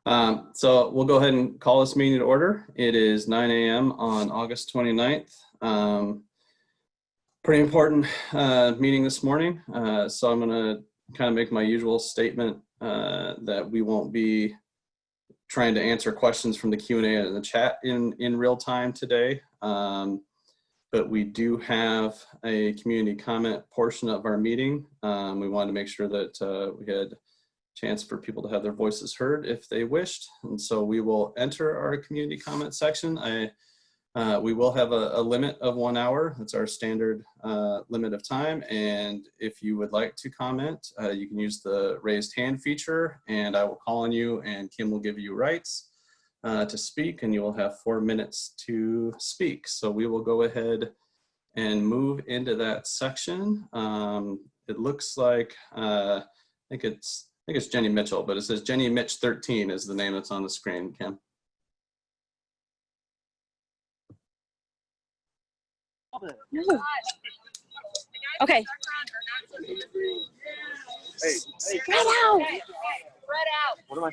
So we'll go ahead and call this meeting to order. It is 9 a.m. on August 29th. Pretty important meeting this morning. So I'm going to kind of make my usual statement that we won't be trying to answer questions from the Q&A in the chat in real time today. But we do have a community comment portion of our meeting. We wanted to make sure that we had a chance for people to have their voices heard if they wished. And so we will enter our community comment section. We will have a limit of 1 hour. That's our standard limit of time. And if you would like to comment, you can use the raised hand feature and I will call on you and Kim will give you rights to speak, and you will have 4 minutes to speak. So we will go ahead and move into that section. It looks like, I think it's Jenny Mitchell, but it says Jenny Mitch 13 is the name that's on the screen, Kim. No. Okay. Hey, spread out. What am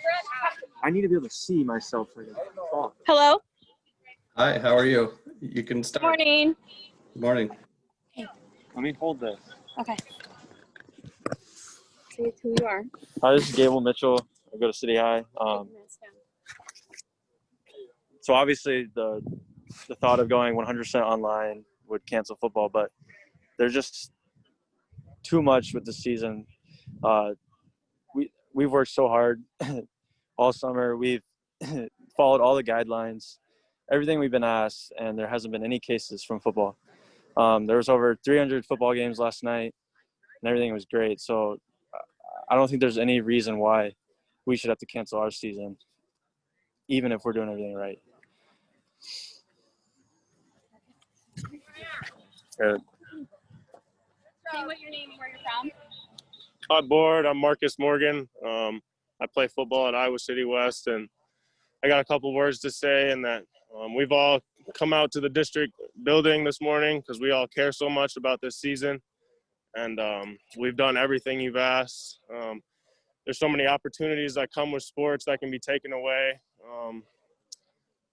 I need to be able to see myself for talk. Hello. Hi, how are you? You can start. Morning. Good morning. Let me hold this. Okay. See who you are. Hi, this is Gable Mitchell. I go to City High. So obviously the thought of going 100% online would cancel football, but there's just too much with the season. We've worked so hard all summer. We've followed all the guidelines, everything we've been asked, and there hasn't been any cases from football. There was over 300 football games last night, and everything was great. So I don't think there's any reason why we should have to cancel our season, even if we're doing everything right. Say what your name and where you're from. Hi, board. I'm Marcus Morgan. I play football at Iowa City West, and I got a couple words to say. And that we've all come out to the district building this morning because we all care so much about this season, and we've done everything you've asked. There's so many opportunities that come with sports that can be taken away,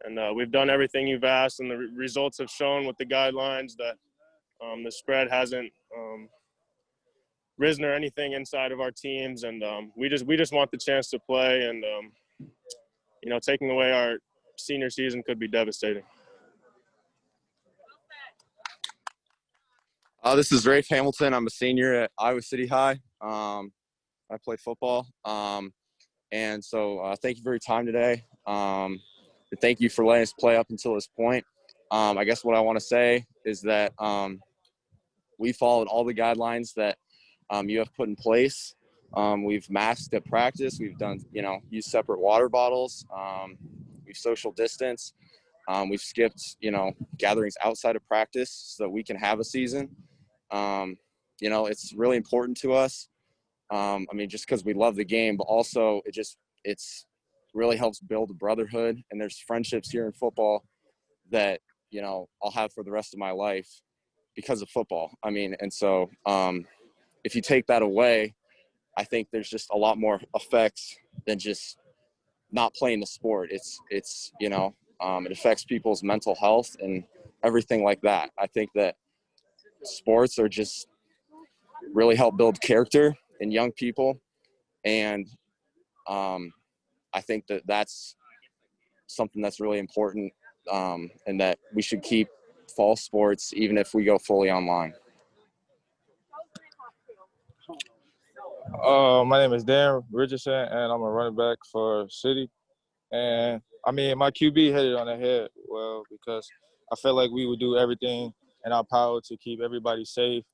and we've done everything you've asked, and the results have shown with the guidelines that the spread hasn't risen or anything inside of our teams, and we just want the chance to play, and taking away our senior season could be devastating. This is Rafe Hamilton. I'm a senior at Iowa City High. I play football, and so thank you for your time today. And thank you for letting us play up until this point. I guess what I want to say is that we followed all the guidelines that you have put in place. We've masked at practice. We've done, use separate water bottles. We've social distanced. We've skipped, gatherings outside of practice so that we can have a season. It's really important to us. Just because we love the game, but also it's really helps build a brotherhood. And there's friendships here in football that, I'll have for the rest of my life because of football. And so if you take that away, I think there's just a lot more effects than just not playing the sport. It affects people's mental health and everything like that. I think that sports are just really help build character in young people. And I think that that's something that's really important, and that we should keep fall sports even if we go fully online. My name is Dan Richardson, and I'm a running back for City. And, my QB hit it on the head well because I felt like we would do everything in our power to keep everybody safe.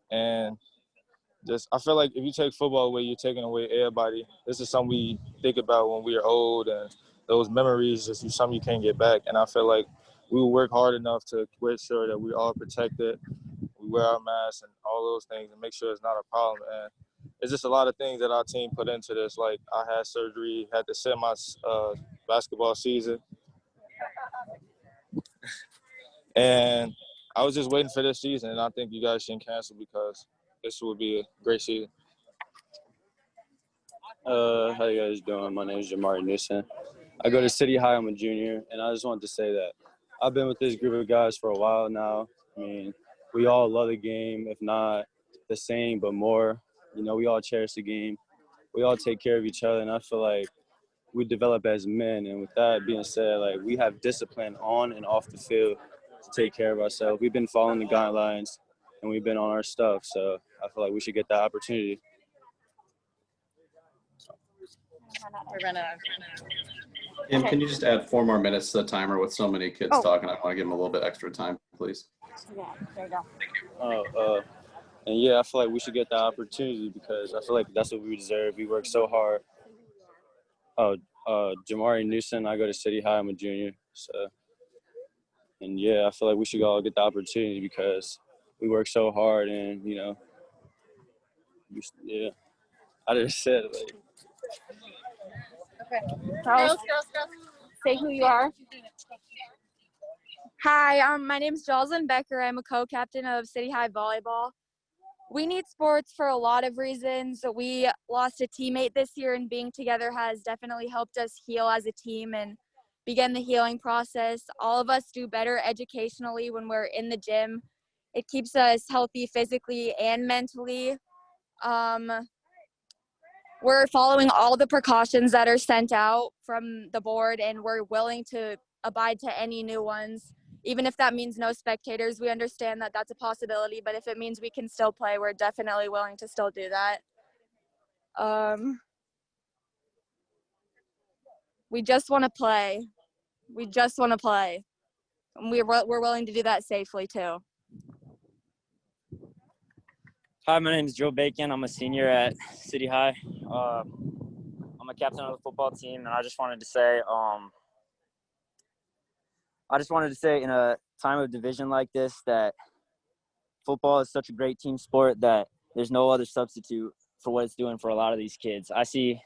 And I feel like if you take football away, you're taking away everybody. This is something we think about when we are old, and those memories is something you can't get back. And I feel like we will work hard enough to make sure that we're all protected. We wear our masks and all those things and make sure it's not a problem. And it's just a lot of things that our team put into this. Like, I had surgery, had to set my basketball season. And I was just waiting for this season, and I think you guys shouldn't cancel because this will be a great season. How you guys doing? My name is Jamari Newson. I go to City High. I'm a junior, and I just wanted to say that I've been with this group of guys for a while now. I mean, we all love the game, if not the same, but more. You know, we all cherish the game. We all take care of each other, and I feel like we develop as men. And with that being said, like, we have discipline on and off the field to take care of ourselves. We've been following the guidelines, and we've been on our stuff. So I feel like we should get that opportunity. We're gonna. Kim, can you just add 4 more minutes to the timer with so many kids talking? I want to give them a little bit extra time, please. Yeah, there you go. And yeah, I feel like we should get that opportunity because I feel like that's what we deserve. We work so hard. Jamari Newson, I go to City High. I'm a junior. So, and yeah, I feel like we should all get the opportunity because we work so hard, and you know, yeah. I just said like. Okay. Charles, say who you are. Hi, my name is Jocelyn Becker. I'm a co-captain of City High Volleyball. We need sports for a lot of reasons. We lost a teammate this year, and being together has definitely helped us heal as a team and begin the healing process. All of us do better educationally when we're in the gym. It keeps us healthy physically and mentally. We're following all the precautions that are sent out from the board, and we're willing to abide to any new ones. Even if that means no spectators, we understand that that's a possibility, but if it means we can still play, we're definitely willing to still do that. We just want to play. We just want to play. And we're willing to do that safely too. Hi, my name is Joe Bacon. I'm a senior at City High. I'm a captain of the football team, and I just wanted to say, in a time of division like this, that football is such a great team sport that there's no other substitute for what it's doing for a lot of these kids. I see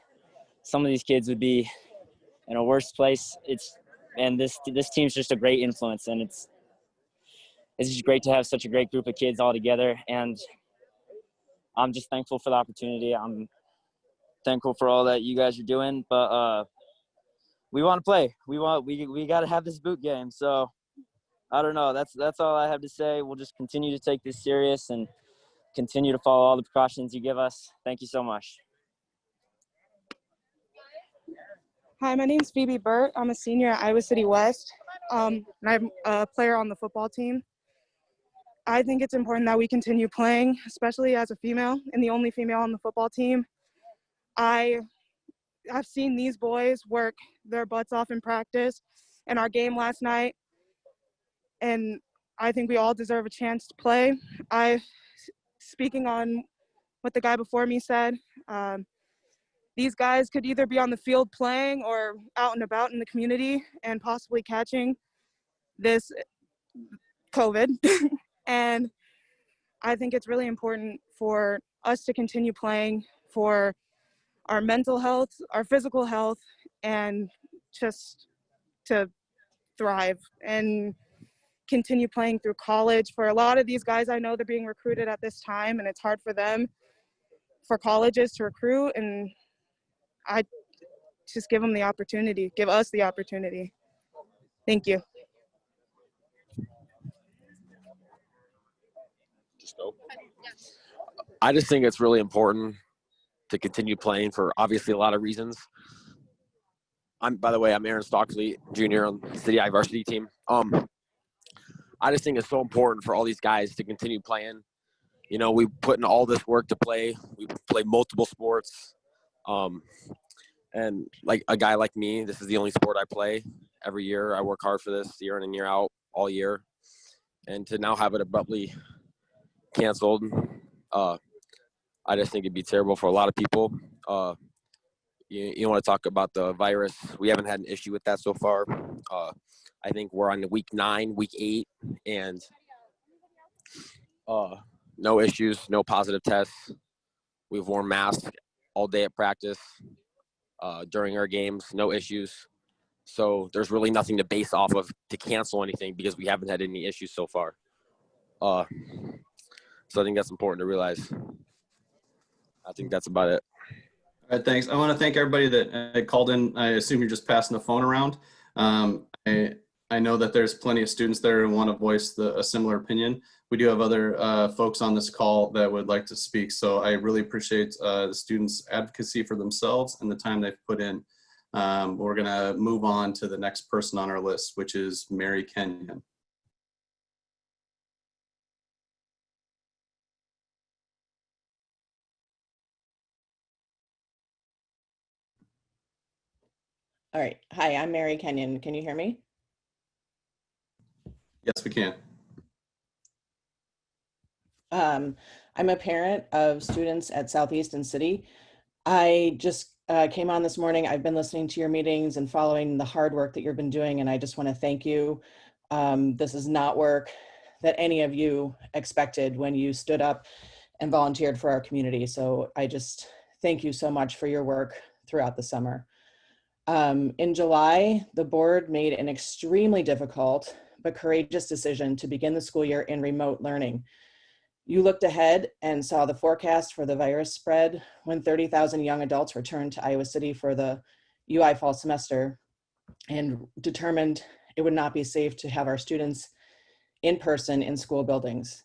some of these kids would be in a worse place. And this team's just a great influence, and it's just great to have such a great group of kids all together. And I'm just thankful for the opportunity. I'm thankful for all that you guys are doing, but we want to play. We got to have this boot game. So I don't know. That's all I have to say. We'll just continue to take this serious and continue to follow all the precautions you give us. Thank you so much. Hi, my name's Phoebe Burt. I'm a senior at Iowa City West, and I'm a player on the football team. I think it's important that we continue playing, especially as a female and the only female on the football team. I've seen these boys work their butts off in practice in our game last night, and I think we all deserve a chance to play. Speaking on what the guy before me said, these guys could either be on the field playing or out and about in the community and possibly catching this COVID. And I think it's really important for us to continue playing for our mental health, our physical health, and just to thrive and continue playing through college. For a lot of these guys, I know they're being recruited at this time, and it's hard for them, for colleges to recruit, and I just give them the opportunity, give us the opportunity. Thank you. I just think it's really important to continue playing for obviously a lot of reasons. By the way, I'm Aaron Stockley, junior on the City High varsity team. I just think it's so important for all these guys to continue playing. You know, we put in all this work to play. We play multiple sports. And like a guy like me, this is the only sport I play every year. I work hard for this year in and year out all year. And to now have it abruptly canceled, I just think it'd be terrible for a lot of people. You want to talk about the virus. We haven't had an issue with that so far. I think we're on week 9, week 8, and no issues, no positive tests. We've worn masks all day at practice, during our games, no issues. So there's really nothing to base off of to cancel anything because we haven't had any issues so far. So I think that's important to realize. I think that's about it. All right, thanks. I want to thank everybody that called in. I assume you're just passing the phone around. I know that there's plenty of students there who want to voice a similar opinion. We do have other folks on this call that would like to speak. So I really appreciate the students' advocacy for themselves and the time they've put in. We're going to move on to the next person on our list, which is Mary Kenyon. All right. Hi, I'm Mary Kenyon. Can you hear me? Yes, we can. I'm a parent of students at Southeastern City. I just came on this morning. I've been listening to your meetings and following the hard work that you've been doing, and I just want to thank you. This is not work that any of you expected when you stood up and volunteered for our community. So I just thank you so much for your work throughout the summer. In July, the board made an extremely difficult but courageous decision to begin the school year in remote learning. You looked ahead and saw the forecast for the virus spread when 30,000 young adults returned to Iowa City for the UI fall semester and determined it would not be safe to have our students in person in school buildings.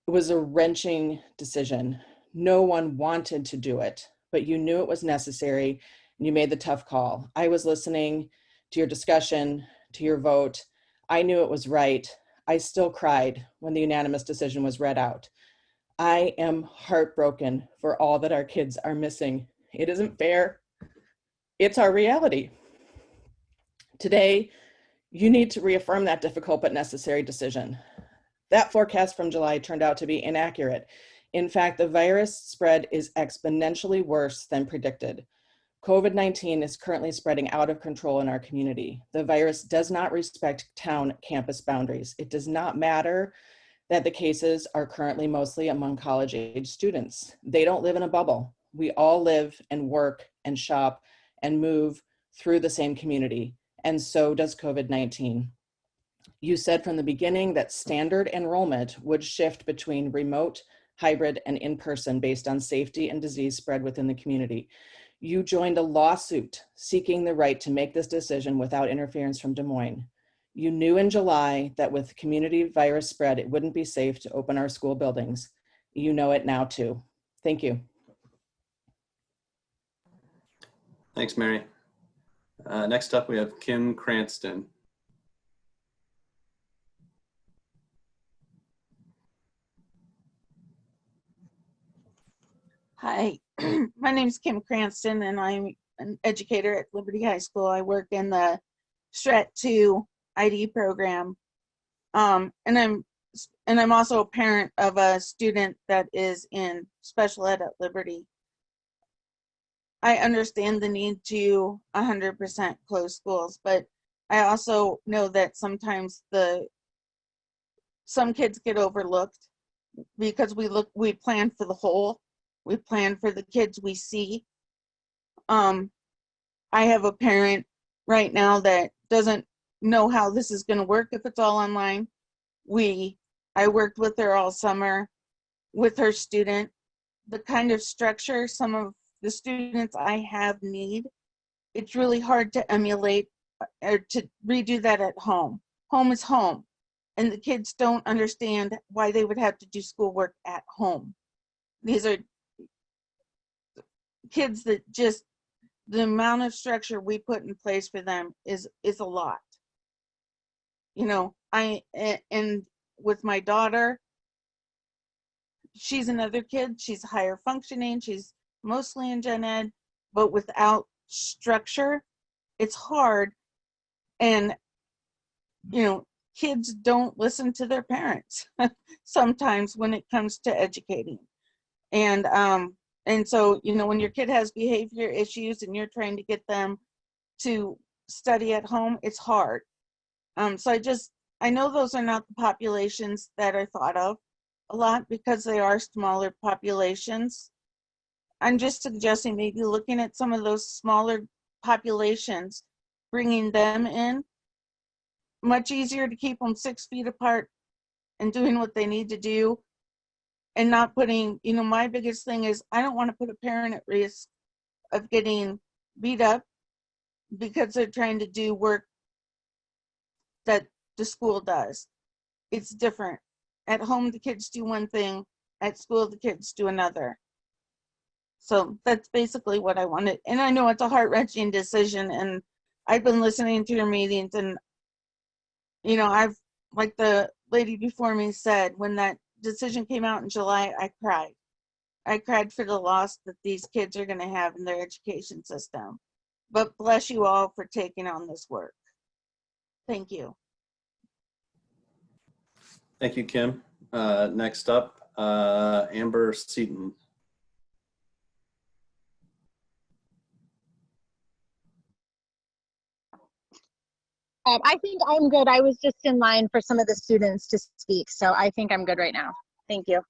It was a wrenching decision. No one wanted to do it, but you knew it was necessary and you made the tough call. I was listening to your discussion, to your vote. I knew it was right. I still cried when the unanimous decision was read out. I am heartbroken for all that our kids are missing. It isn't fair. It's our reality. Today, you need to reaffirm that difficult but necessary decision. That forecast from July turned out to be inaccurate. In fact, the virus spread is exponentially worse than predicted. COVID-19 is currently spreading out of control in our community. The virus does not respect town campus boundaries. It does not matter that the cases are currently mostly among college-age students. They don't live in a bubble. We all live and work and shop and move through the same community, and so does COVID-19. You said from the beginning that standard enrollment would shift between remote, hybrid, and in-person based on safety and disease spread within the community. You joined a lawsuit seeking the right to make this decision without interference from Des Moines. You knew in July that with community virus spread, it wouldn't be safe to open our school buildings. You know it now too. Thank you. Thanks, Mary. Next up, we have Kim Cranston. Hi, my name is Kim Cranston and I'm an educator at Liberty High School. I work in the Strat 2 ID program. And I'm also a parent of a student that is in special ed at Liberty. I understand the need to 100% close schools, but I also know that sometimes some kids get overlooked because we plan for the whole. We plan for the kids we see. I have a parent right now that doesn't know how this is going to work if it's all online. I worked with her all summer with her student. The kind of structure some of the students I have need, it's really hard to emulate or to redo that at home. Home is home, and the kids don't understand why they would have to do schoolwork at home. These are kids that just, the amount of structure we put in place for them is a lot. You know, and with my daughter, she's another kid, she's higher functioning, she's mostly in gen ed, but without structure, it's hard. And, you know, kids don't listen to their parents sometimes when it comes to educating. And so, you know, when your kid has behavior issues and you're trying to get them to study at home, it's hard. So I know those are not the populations that are thought of a lot because they are smaller populations. I'm just suggesting maybe looking at some of those smaller populations, bringing them in. Much easier to keep them 6 feet apart and doing what they need to do, and not putting, you know, my biggest thing is I don't want to put a parent at risk of getting beat up because they're trying to do work that the school does. It's different. At home, the kids do one thing. At school, the kids do another. So that's basically what I wanted. And I know it's a heart-wrenching decision, and I've been listening to your meetings, and you know, I've, like the lady before me said, when that decision came out in July, I cried. I cried for the loss that these kids are going to have in their education system. But bless you all for taking on this work. Thank you. Thank you, Kim. Next up, Amber Seaton. I think I'm good. I was just in line for some of the students to speak, so I think I'm good right now. Thank you.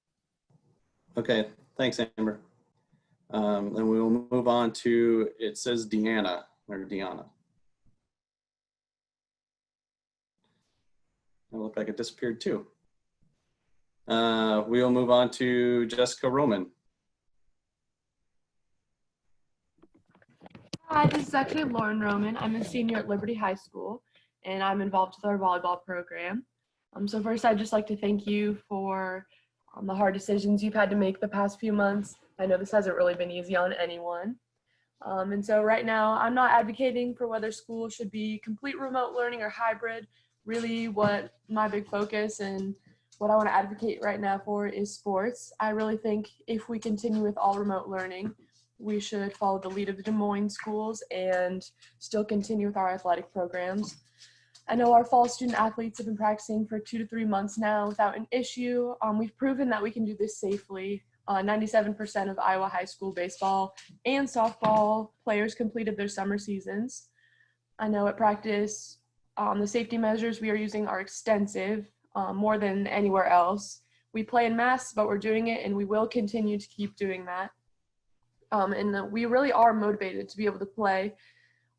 Okay, thanks, Amber. Then we will move on to, it says Deanna, or Deanna. It looked like it disappeared too. We will move on to Jessica Roman. Hi, this is actually Lauren Roman. I'm a senior at Liberty High School, and I'm involved with our volleyball program. So first, I'd just like to thank you for the hard decisions you've had to make the past few months. I know this hasn't really been easy on anyone. And so right now, I'm not advocating for whether school should be complete remote learning or hybrid. Really what my big focus and what I want to advocate right now for is sports. I really think if we continue with all remote learning, we should follow the lead of the Des Moines schools and still continue with our athletic programs. I know our fall student athletes have been practicing for 2 to 3 months now without an issue. We've proven that we can do this safely. 97% of Iowa high school baseball and softball players completed their summer seasons. I know at practice, the safety measures we are using are extensive, more than anywhere else. We play in masks, but we're doing it, and we will continue to keep doing that. And we really are motivated to be able to play.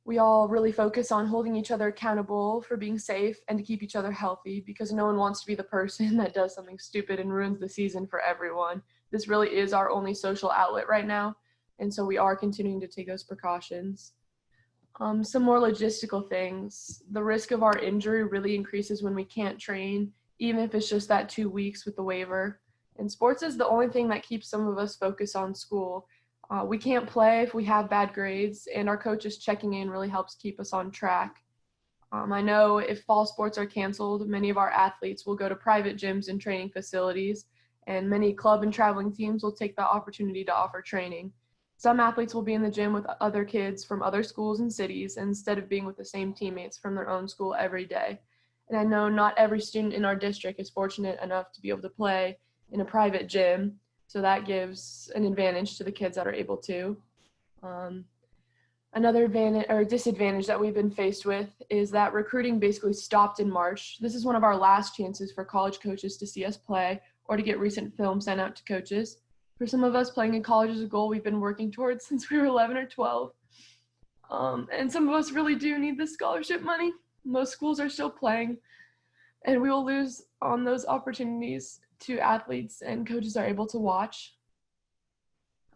We all really focus on holding each other accountable for being safe and to keep each other healthy, because no one wants to be the person that does something stupid and ruins the season for everyone. This really is our only social outlet right now, and so we are continuing to take those precautions. Some more logistical things. The risk of our injury really increases when we can't train, even if it's just that 2 weeks with the waiver. And sports is the only thing that keeps some of us focused on school. We can't play if we have bad grades, and our coaches checking in really helps keep us on track. I know if fall sports are canceled, many of our athletes will go to private gyms and training facilities, and many club and traveling teams will take the opportunity to offer training. Some athletes will be in the gym with other kids from other schools and cities instead of being with the same teammates from their own school every day. And I know not every student in our district is fortunate enough to be able to play in a private gym, so that gives an advantage to the kids that are able to. Another advantage or disadvantage that we've been faced with is that recruiting basically stopped in March. This is one of our last chances for college coaches to see us play or to get recent film sent out to coaches. For some of us, playing in college is a goal we've been working towards since we were 11 or 12. And some of us really do need the scholarship money. Most schools are still playing, and we will lose on those opportunities to athletes and coaches are able to watch.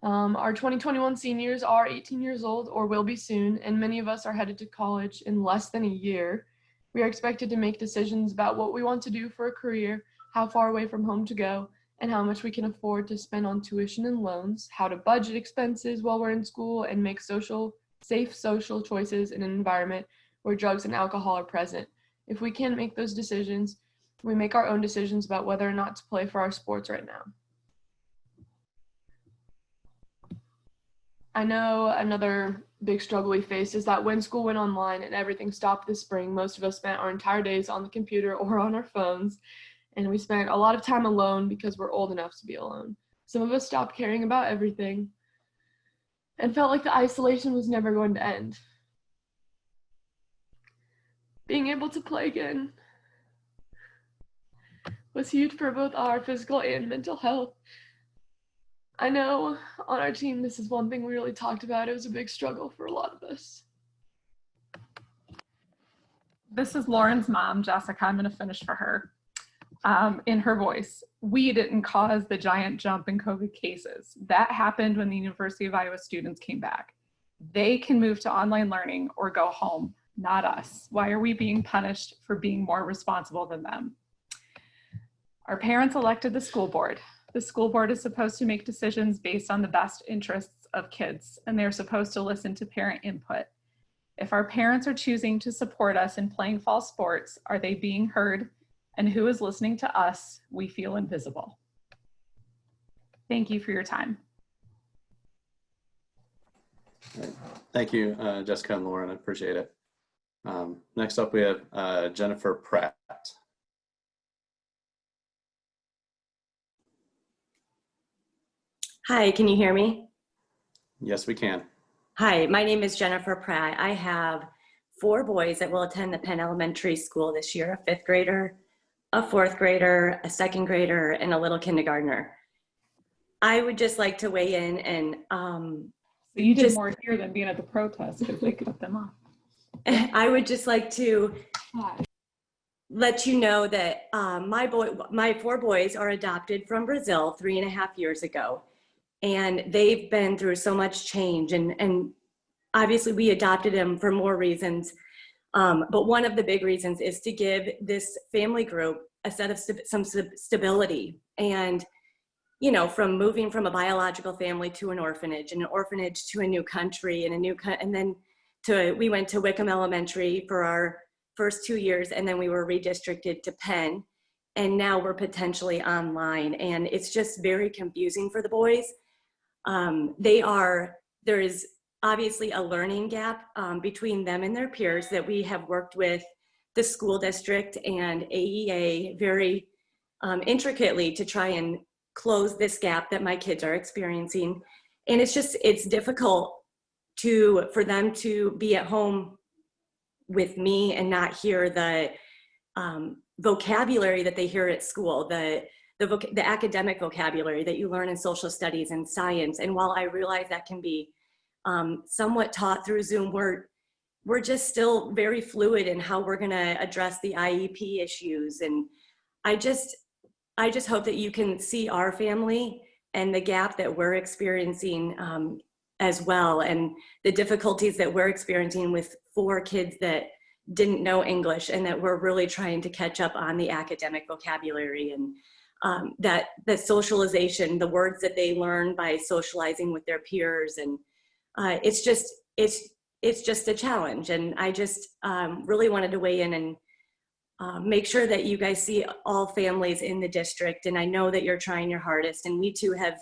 Our 2021 seniors are 18 years old or will be soon, and many of us are headed to college in less than a year. We are expected to make decisions about what we want to do for a career, how far away from home to go, and how much we can afford to spend on tuition and loans, how to budget expenses while we're in school, and make safe social choices in an environment where drugs and alcohol are present. If we can't make those decisions, we make our own decisions about whether or not to play for our sports right now. I know another big struggle we faced is that when school went online and everything stopped this spring, most of us spent our entire days on the computer or on our phones, and we spent a lot of time alone because we're old enough to be alone. Some of us stopped caring about everything and felt like the isolation was never going to end. Being able to play again was huge for both our physical and mental health. I know on our team, this is one thing we really talked about. It was a big struggle for a lot of us. This is Lauren's mom, Jessica. I'm going to finish for her. In her voice, we didn't cause the giant jump in COVID cases. That happened when the University of Iowa students came back. They can move to online learning or go home, not us. Why are we being punished for being more responsible than them? Our parents elected the school board. The school board is supposed to make decisions based on the best interests of kids, and they're supposed to listen to parent input. If our parents are choosing to support us in playing fall sports, are they being heard? And who is listening to us? We feel invisible. Thank you for your time. Thank you, Jessica and Lauren. I appreciate it. Next up, we have Jennifer Pratt. Hi, can you hear me? Yes, we can. Hi, my name is Jennifer Pratt. I have 4 boys that will attend the Penn Elementary School this year, a 5th grader, a 4th grader, a 2nd grader, and a little kindergartner. I would just like to weigh in and so you did more here than being at the protest because they cut them off. I would just like to let you know that my 4 boys are adopted from Brazil 3.5 years ago. And they've been through so much change, and obviously we adopted them for more reasons. But one of the big reasons is to give this family group a set of some stability. And, you know, from moving from a biological family to an orphanage, and an orphanage to a new country, and then we went to Wickham Elementary for our first 2 years, and then we were redistricted to Penn, and now we're potentially online. And it's just very confusing for the boys. There is obviously a learning gap between them and their peers that we have worked with the school district and AEA very intricately to try and close this gap that my kids are experiencing. And it's difficult for them to be at home with me and not hear the vocabulary that they hear at school, the academic vocabulary that you learn in social studies and science. And while I realize that can be somewhat taught through Zoom, we're just still very fluid in how we're gonna address the IEP issues. And I just hope that you can see our family and the gap that we're experiencing as well, and the difficulties that we're experiencing with 4 kids that didn't know English, and that we're really trying to catch up on the academic vocabulary, and that the socialization, the words that they learn by socializing with their peers. And it's just a challenge. And I just really wanted to weigh in and make sure that you guys see all families in the district. And I know that you're trying your hardest, and we too have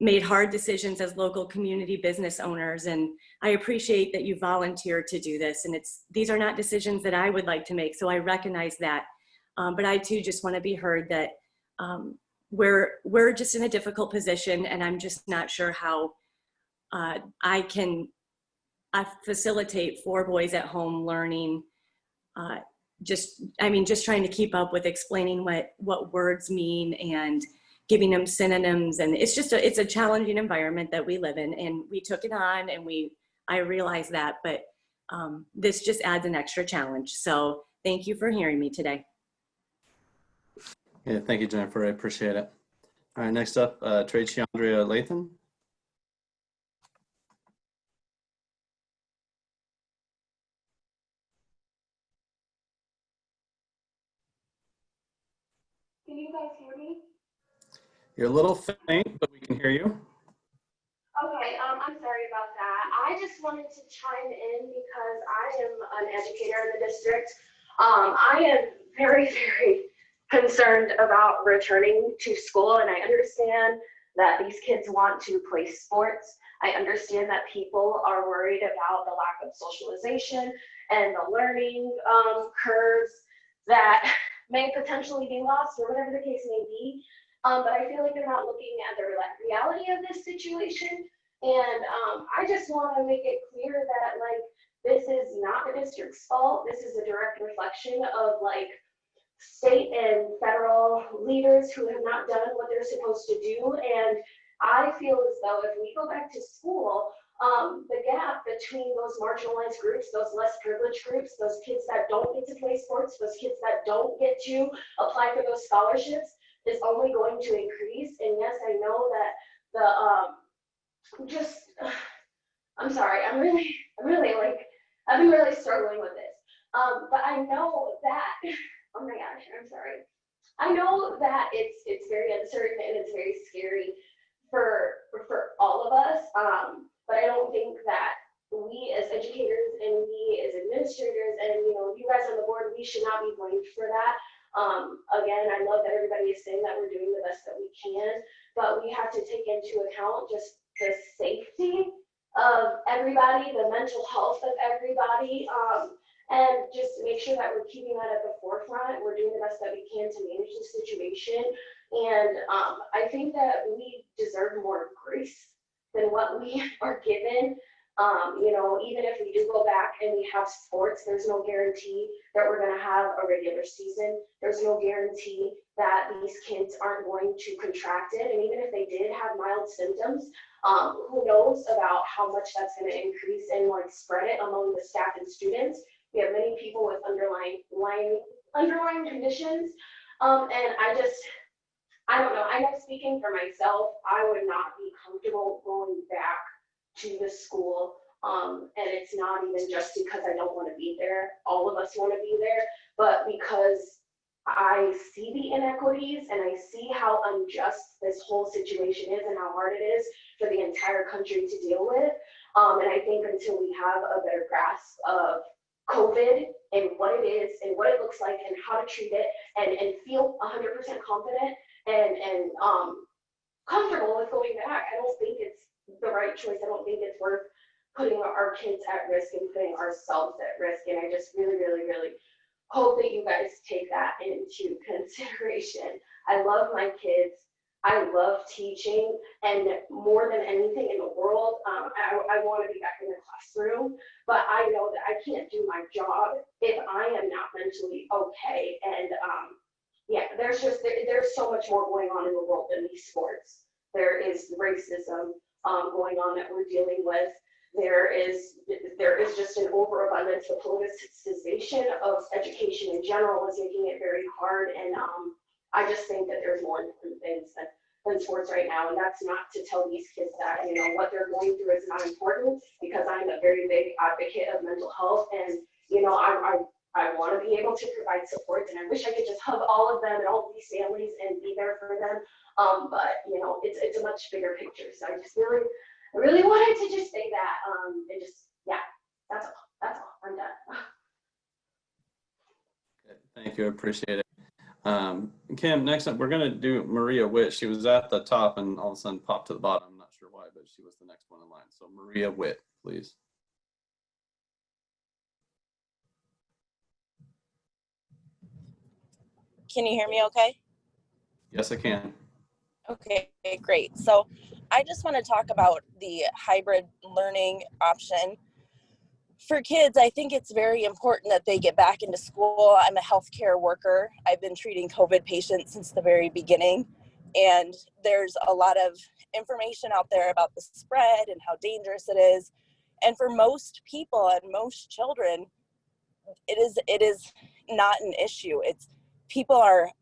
made hard decisions as local community business owners. And I appreciate that you volunteered to do this. And these are not decisions that I would like to make, so I recognize that. But I too just want to be heard that we're just in a difficult position, and I'm just not sure how I facilitate 4 boys at home learning. Just trying to keep up with explaining what words mean and giving them synonyms. And it's a challenging environment that we live in, and we took it on, and I realize that, but this just adds an extra challenge. So thank you for hearing me today. Yeah, thank you, Jennifer. I appreciate it. All right, next up, Tracy Andrea Lathan. Can you guys hear me? You're a little faint, but we can hear you. Okay, I'm sorry about that. I just wanted to chime in because I am an educator in the district. I am very, very concerned about returning to school, and I understand that these kids want to play sports. I understand that people are worried about the lack of socialization and the learning curves that may potentially be lost, or whatever the case may be. But I feel like they're not looking at the reality of this situation. And I just want to make it clear that this is not the district's fault. This is a direct reflection of state and federal leaders who have not done what they're supposed to do. And I feel as though if we go back to school, the gap between those marginalized groups, those less privileged groups, those kids that don't get to play sports, those kids that don't get to apply for those scholarships, is only going to increase. And yes, I know that I'm sorry, I'm really like, I've been really struggling with this. But I know that, oh my gosh, I'm sorry. I know that it's very uncertain and it's very scary for all of us. But I don't think that we as educators and we as administrators and you guys on the board, we should not be blamed for that. Again, I love that everybody is saying that we're doing the best that we can, but we have to take into account just the safety of everybody, the mental health of everybody, and just make sure that we're keeping that at the forefront. We're doing the best that we can to manage the situation. And I think that we deserve more grace than what we are given. Even if we do go back and we have sports, there's no guarantee that we're going to have a regular season. There's no guarantee that these kids aren't going to contract it. And even if they did have mild symptoms, who knows about how much that's going to increase and spread it among the staff and students. We have many people with underlying conditions. And I don't know. I know, speaking for myself, I would not be comfortable going back to the school. And it's not even just because I don't want to be there. All of us want to be there, but because I see the inequities and I see how unjust this whole situation is and how hard it is for the entire country to deal with. And I think until we have a better grasp of COVID and what it is and what it looks like and how to treat it and feel 100% confident and comfortable with going back, I don't think it's the right choice. I don't think it's worth putting our kids at risk and putting ourselves at risk. And I just really, really, really hope that you guys take that into consideration. I love my kids. I love teaching, and more than anything in the world, I want to be back in the classroom, but I know that I can't do my job if I am not mentally okay. And yeah, there's so much more going on in the world than these sports. There is racism going on that we're dealing with. There is just an overabundance. The politicization of education in general is making it very hard, and I just think that there's more important things than sports right now. And that's not to tell these kids that what they're going through is not important, because I'm a very big advocate of mental health, and I want to be able to provide support, and I wish I could just hug all of them and all of these families and be there for them. But it's a much bigger picture. So I just really wanted to just say that, and just, yeah, that's all, I'm done. Okay, thank you, I appreciate it. Kim, next up, we're gonna do Maria Witt. She was at the top and all of a sudden popped to the bottom. I'm not sure why, but she was the next one in line. So Maria Witt, please. Can you hear me okay? Yes, I can. Okay, great. So I just want to talk about the hybrid learning option. For kids, I think it's very important that they get back into school. I'm a healthcare worker. I've been treating COVID patients since the very beginning. And there's a lot of information out there about the spread and how dangerous it is. And for most people and most children, it is not an issue. It's people are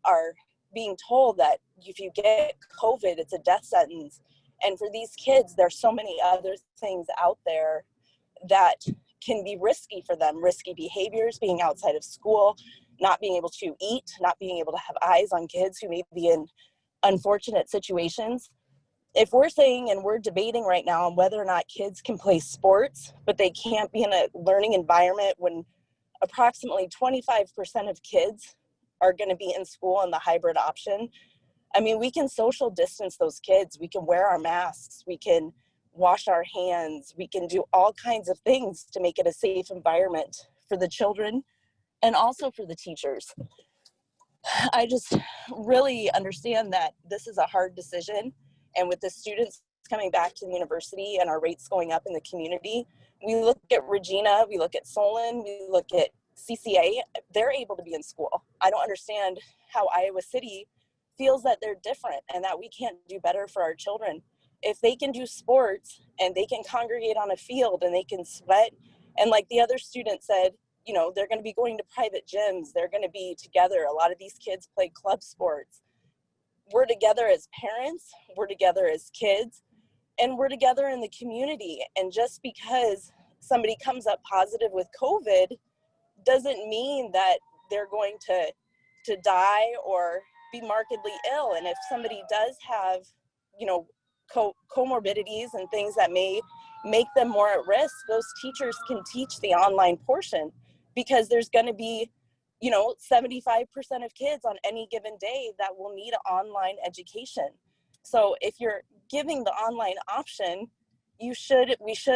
being told that if you get COVID, it's a death sentence. And for these kids, there's so many other things out there that can be risky for them. Risky behaviors, being outside of school, not being able to eat, not being able to have eyes on kids who may be in unfortunate situations. If we're saying and we're debating right now on whether or not kids can play sports, but they can't be in a learning environment when approximately 25% of kids are going to be in school in the hybrid option. I mean, we can social distance those kids. We can wear our masks. We can wash our hands. We can do all kinds of things to make it a safe environment for the children and also for the teachers. I just really understand that this is a hard decision. And with the students coming back to the university and our rates going up in the community, we look at Regina, we look at Solon, we look at CCA, they're able to be in school. I don't understand how Iowa City feels that they're different and that we can't do better for our children. If they can do sports and they can congregate on a field and they can sweat, and like the other student said, they're going to be going to private gyms, they're going to be together. A lot of these kids play club sports. We're together as parents, we're together as kids. and we're together in the community. And just because somebody comes up positive with COVID doesn't mean that they're going to die or be markedly ill. And if somebody does have, you know, comorbidities and things that may make them more at risk, those teachers can teach the online portion, because there's going to be, you know, 75% of kids on any given day that will need online education. So if you're giving the online option, we should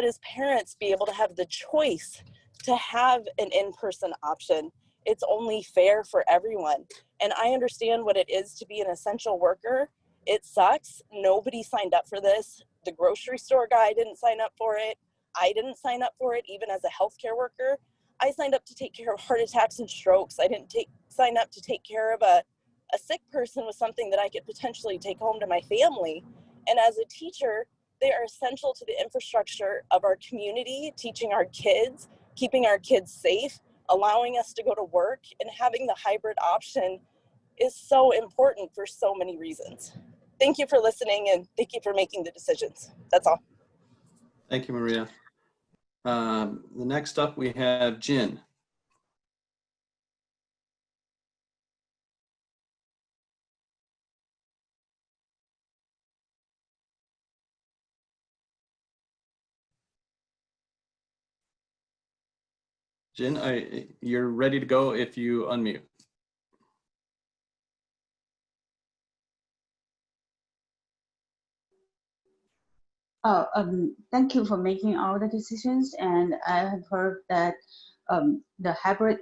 as parents be able to have the choice to have an in-person option. It's only fair for everyone. And I understand what it is to be an essential worker. It sucks. Nobody signed up for this. The grocery store guy didn't sign up for it. I didn't sign up for it, even as a healthcare worker. I signed up to take care of heart attacks and strokes. I didn't sign up to take care of a sick person with something that I could potentially take home to my family. And as a teacher, they are essential to the infrastructure of our community, teaching our kids, keeping our kids safe, allowing us to go to work, and having the hybrid option is so important for so many reasons. Thank you for listening, and thank you for making the decisions. That's all. Thank you, Maria. The next up we have Jin. Jin, you're ready to go if you unmute. Thank you for making all the decisions. And I have heard that the hybrid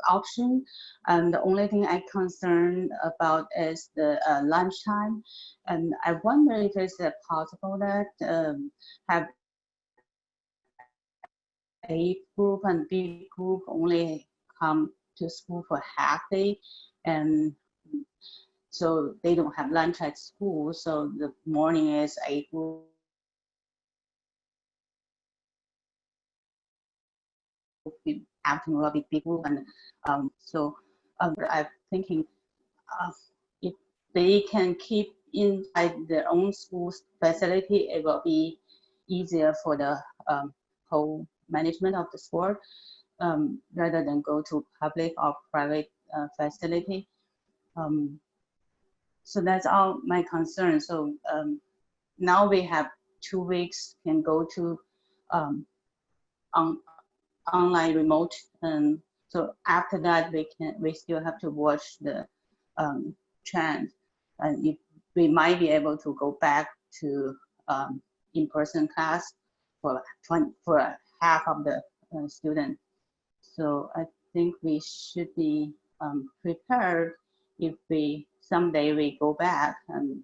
option, the only thing I'm concerned about is the lunchtime. And I wonder if it's possible that have A group and B group only come to school for half day, and so they don't have lunch at school. So the morning is A group, afternoon will be B group, and so I'm thinking if they can keep inside their own school facility, it will be easier for the whole management of the sport, rather than go to public or private facility. So that's all my concern. So now we have 2 weeks can go to online remote, and so after that we still have to watch the trend, and if we might be able to go back to in-person class for half of the students. So I think we should be prepared if someday we go back, and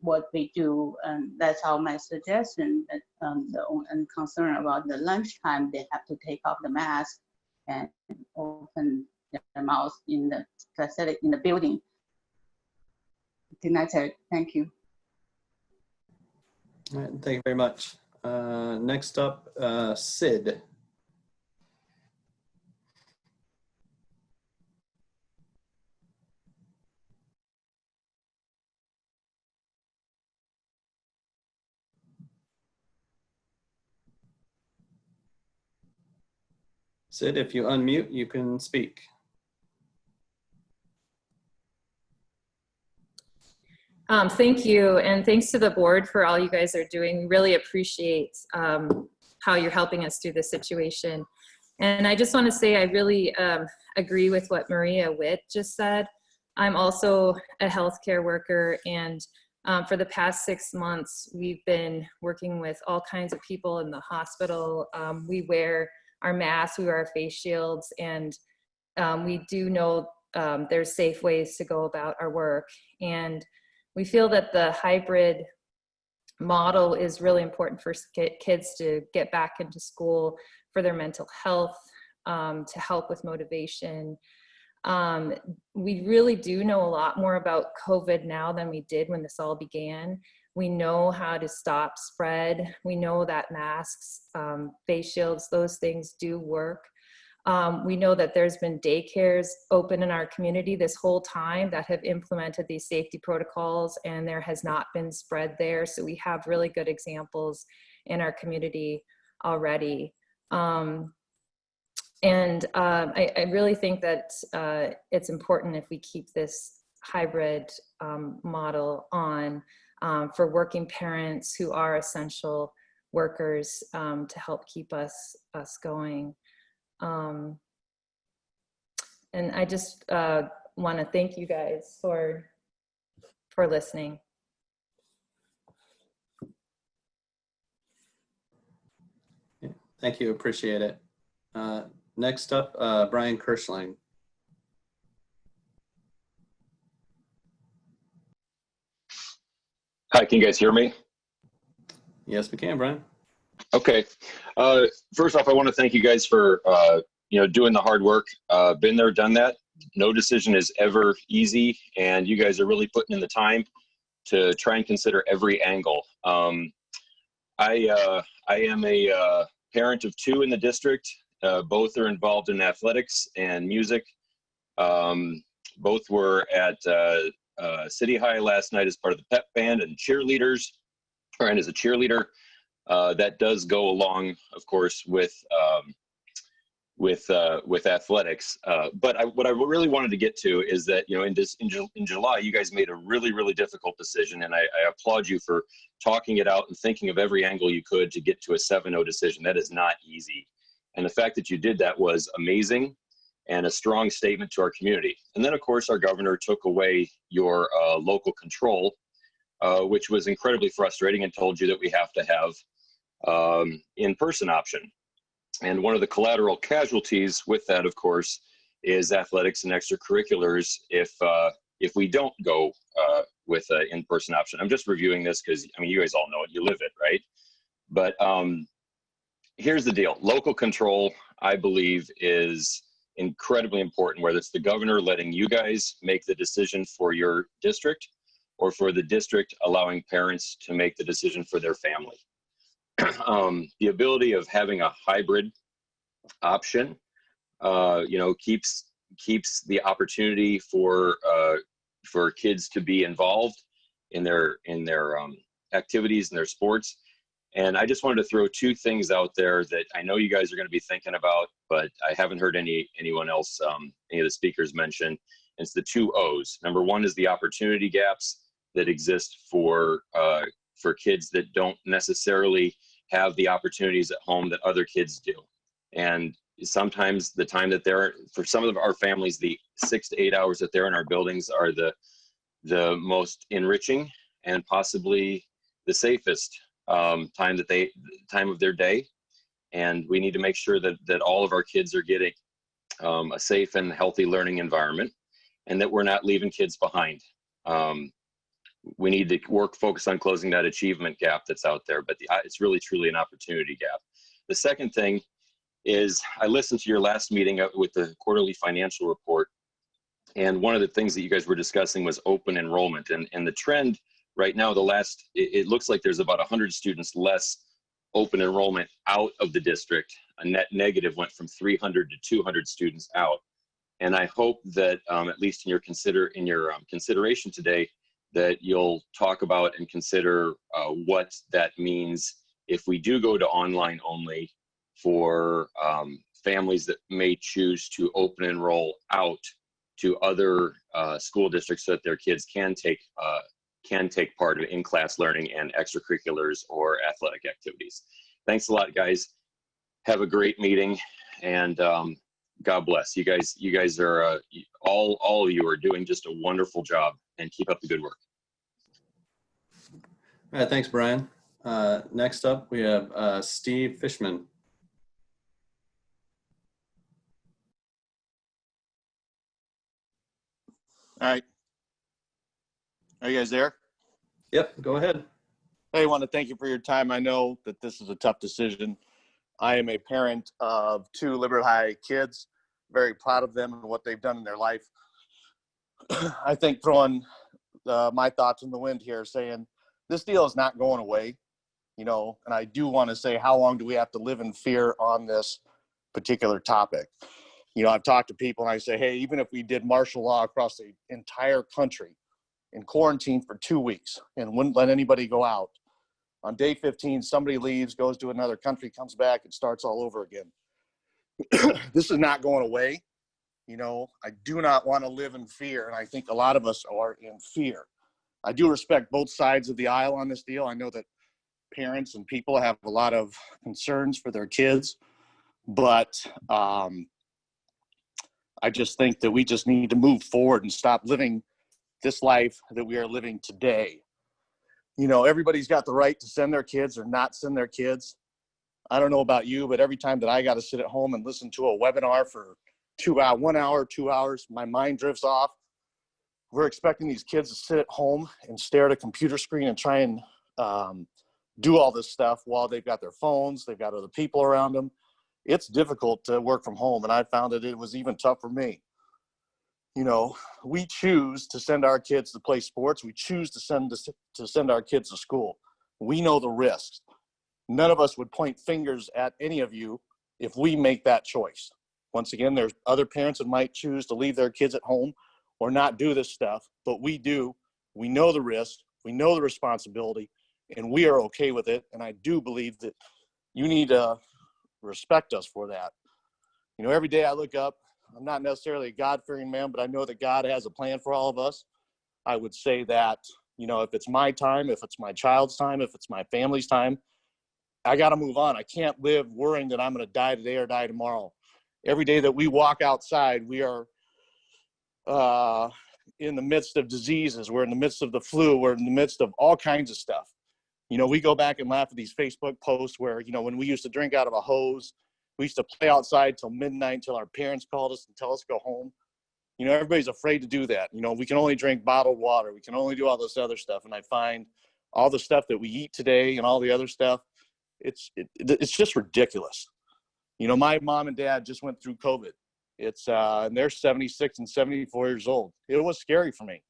what we do, and that's all my suggestion. That the only concern about the lunchtime, they have to take off the mask and open their mouth in the facility, in the building. I think that's it. Thank you. All right, thank you very much. Next up, Sid. Sid, if you unmute, you can speak. Thank you, and thanks to the board for all you guys are doing. We really appreciate how you're helping us through this situation. And I just want to say I really agree with what Maria Witt just said. I'm also a healthcare worker, and for the past 6 months, we've been working with all kinds of people in the hospital. We wear our masks, we wear our face shields, and we do know there's safe ways to go about our work. And we feel that the hybrid model is really important for kids to get back into school for their mental health, to help with motivation. We really do know a lot more about COVID now than we did when this all began. We know how to stop spread. We know that masks, face shields, those things do work. We know that there's been daycares open in our community this whole time that have implemented these safety protocols, and there has not been spread there. So we have really good examples in our community already. I really think that it's important if we keep this hybrid model on for working parents who are essential workers to help keep us going. And I just want to thank you guys for listening. Thank you, appreciate it. Next up, Brian Kirschling. Hi, can you guys hear me? Yes, we can, Brian. Okay. First off, I want to thank you guys for doing the hard work. Been there, done that. No decision is ever easy, and you guys are really putting in the time to try and consider every angle. I am a parent of 2 in the district. Both are involved in athletics and music. Both were at City High last night as part of the pep band and cheerleaders, and as a cheerleader. That does go along, of course, with athletics. But what I really wanted to get to is that, in July, you guys made a really, really difficult decision, and I applaud you for talking it out and thinking of every angle you could to get to a 7-0 decision. That is not easy. And the fact that you did that was amazing and a strong statement to our community. And then, of course, our governor took away your local control, which was incredibly frustrating, and told you that we have to have in-person option. And one of the collateral casualties with that, of course, is athletics and extracurriculars if we don't go with an in-person option. I'm just reviewing this because, you guys all know it, you live it, right? But here's the deal. Local control, I believe, is incredibly important, whether it's the governor letting you guys make the decision for your district, or for the district allowing parents to make the decision for their family. The ability of having a hybrid option, keeps the opportunity for kids to be involved in their activities and their sports. And I just wanted to throw 2 things out there that I know you guys are going to be thinking about, but I haven't heard anyone else, any of the speakers mention. It's the 2 O's. Number 1 is the opportunity gaps that exist for kids that don't necessarily have the opportunities at home that other kids do. And sometimes the time that for some of our families, the 6 to 8 hours that they're in our buildings are the most enriching and possibly the safest time of their day. And we need to make sure that all of our kids are getting a safe and healthy learning environment, and that we're not leaving kids behind. We need to focus on closing that achievement gap that's out there, but it's really truly an opportunity gap. The second thing is, I listened to your last meeting with the quarterly financial report, and one of the things that you guys were discussing was open enrollment, and the trend right now, it looks like there's about 100 students less open enrollment out of the district. A net negative went from 300 to 200 students out. And I hope that at least in your consideration today, that you'll talk about and consider what that means if we do go to online only for families that may choose to open enroll out to other school districts so that their kids can take part in in-class learning and extracurriculars or athletic activities. Thanks a lot, guys. Have a great meeting, and God bless. You guys are, all of you are doing just a wonderful job, and keep up the good work. All right, thanks, Brian. Next up, we have Steve Fishman. All right. Are you guys there? Yep, go ahead. Hey, I want to thank you for your time. I know that this is a tough decision. I am a parent of 2 Liberty High kids, very proud of them and what they've done in their life. I think throwing my thoughts in the wind here, saying this deal is not going away, and I do want to say, how long do we have to live in fear on this particular topic. You know, I've talked to people and I say, hey, even if we did martial law across the entire country and quarantined for 2 weeks and wouldn't let anybody go out, on day 15, somebody leaves, goes to another country, comes back, and starts all over again. This is not going away. You know, I do not want to live in fear, and I think a lot of us are in fear. I do respect both sides of the aisle on this deal. I know that parents and people have a lot of concerns for their kids, but I just think that we just need to move forward and stop living this life that we are living today. You know, everybody's got the right to send their kids or not send their kids. I don't know about you, but every time that I got to sit at home and listen to a webinar for 1 hour, 2 hours, my mind drifts off. We're expecting these kids to sit at home and stare at a computer screen and try and do all this stuff while they've got their phones, they've got other people around them. It's difficult to work from home, and I found that it was even tough for me. You know, we choose to send our kids to play sports. We choose to send our kids to school. We know the risks. None of us would point fingers at any of you if we make that choice. Once again, there's other parents that might choose to leave their kids at home or not do this stuff, but we do. We know the risk. We know the responsibility, and we are okay with it. And I do believe that you need to respect us for that. You know, every day I look up, I'm not necessarily a God-fearing man, but I know that God has a plan for all of us. I would say that, you know, if it's my time, if it's my child's time, if it's my family's time, I got to move on. I can't live worrying that I'm going to die today or die tomorrow. Every day that we walk outside, we are in the midst of diseases. We're in the midst of the flu. We're in the midst of all kinds of stuff. You know, we go back and laugh at these Facebook posts where, you know, when we used to drink out of a hose, we used to play outside till midnight until our parents called us and tell us to go home. You know, everybody's afraid to do that. You know, we can only drink bottled water. We can only do all this other stuff. And I find all the stuff that we eat today and all the other stuff, it's just ridiculous. You know, my mom and dad just went through COVID. And they're 76 and 74 years old. It was scary for me.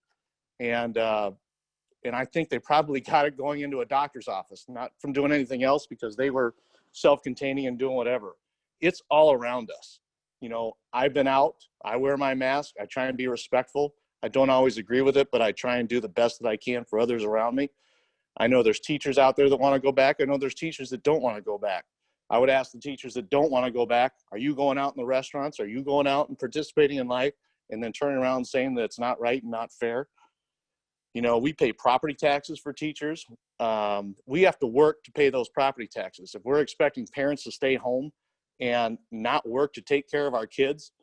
And I think they probably got it going into a doctor's office, not from doing anything else because they were self-containing and doing whatever. It's all around us. You know, I've been out, I wear my mask, I try and be respectful. I don't always agree with it, but I try and do the best that I can for others around me. I know there's teachers out there that want to go back. I know there's teachers that don't want to go back. I would ask the teachers that don't want to go back, are you going out in the restaurants? Are you going out and participating in life and then turning around and saying that it's not right and not fair? You know, we pay property taxes for teachers. We have to work to pay those property taxes. If we're expecting parents to stay home and not work to take care of our kids,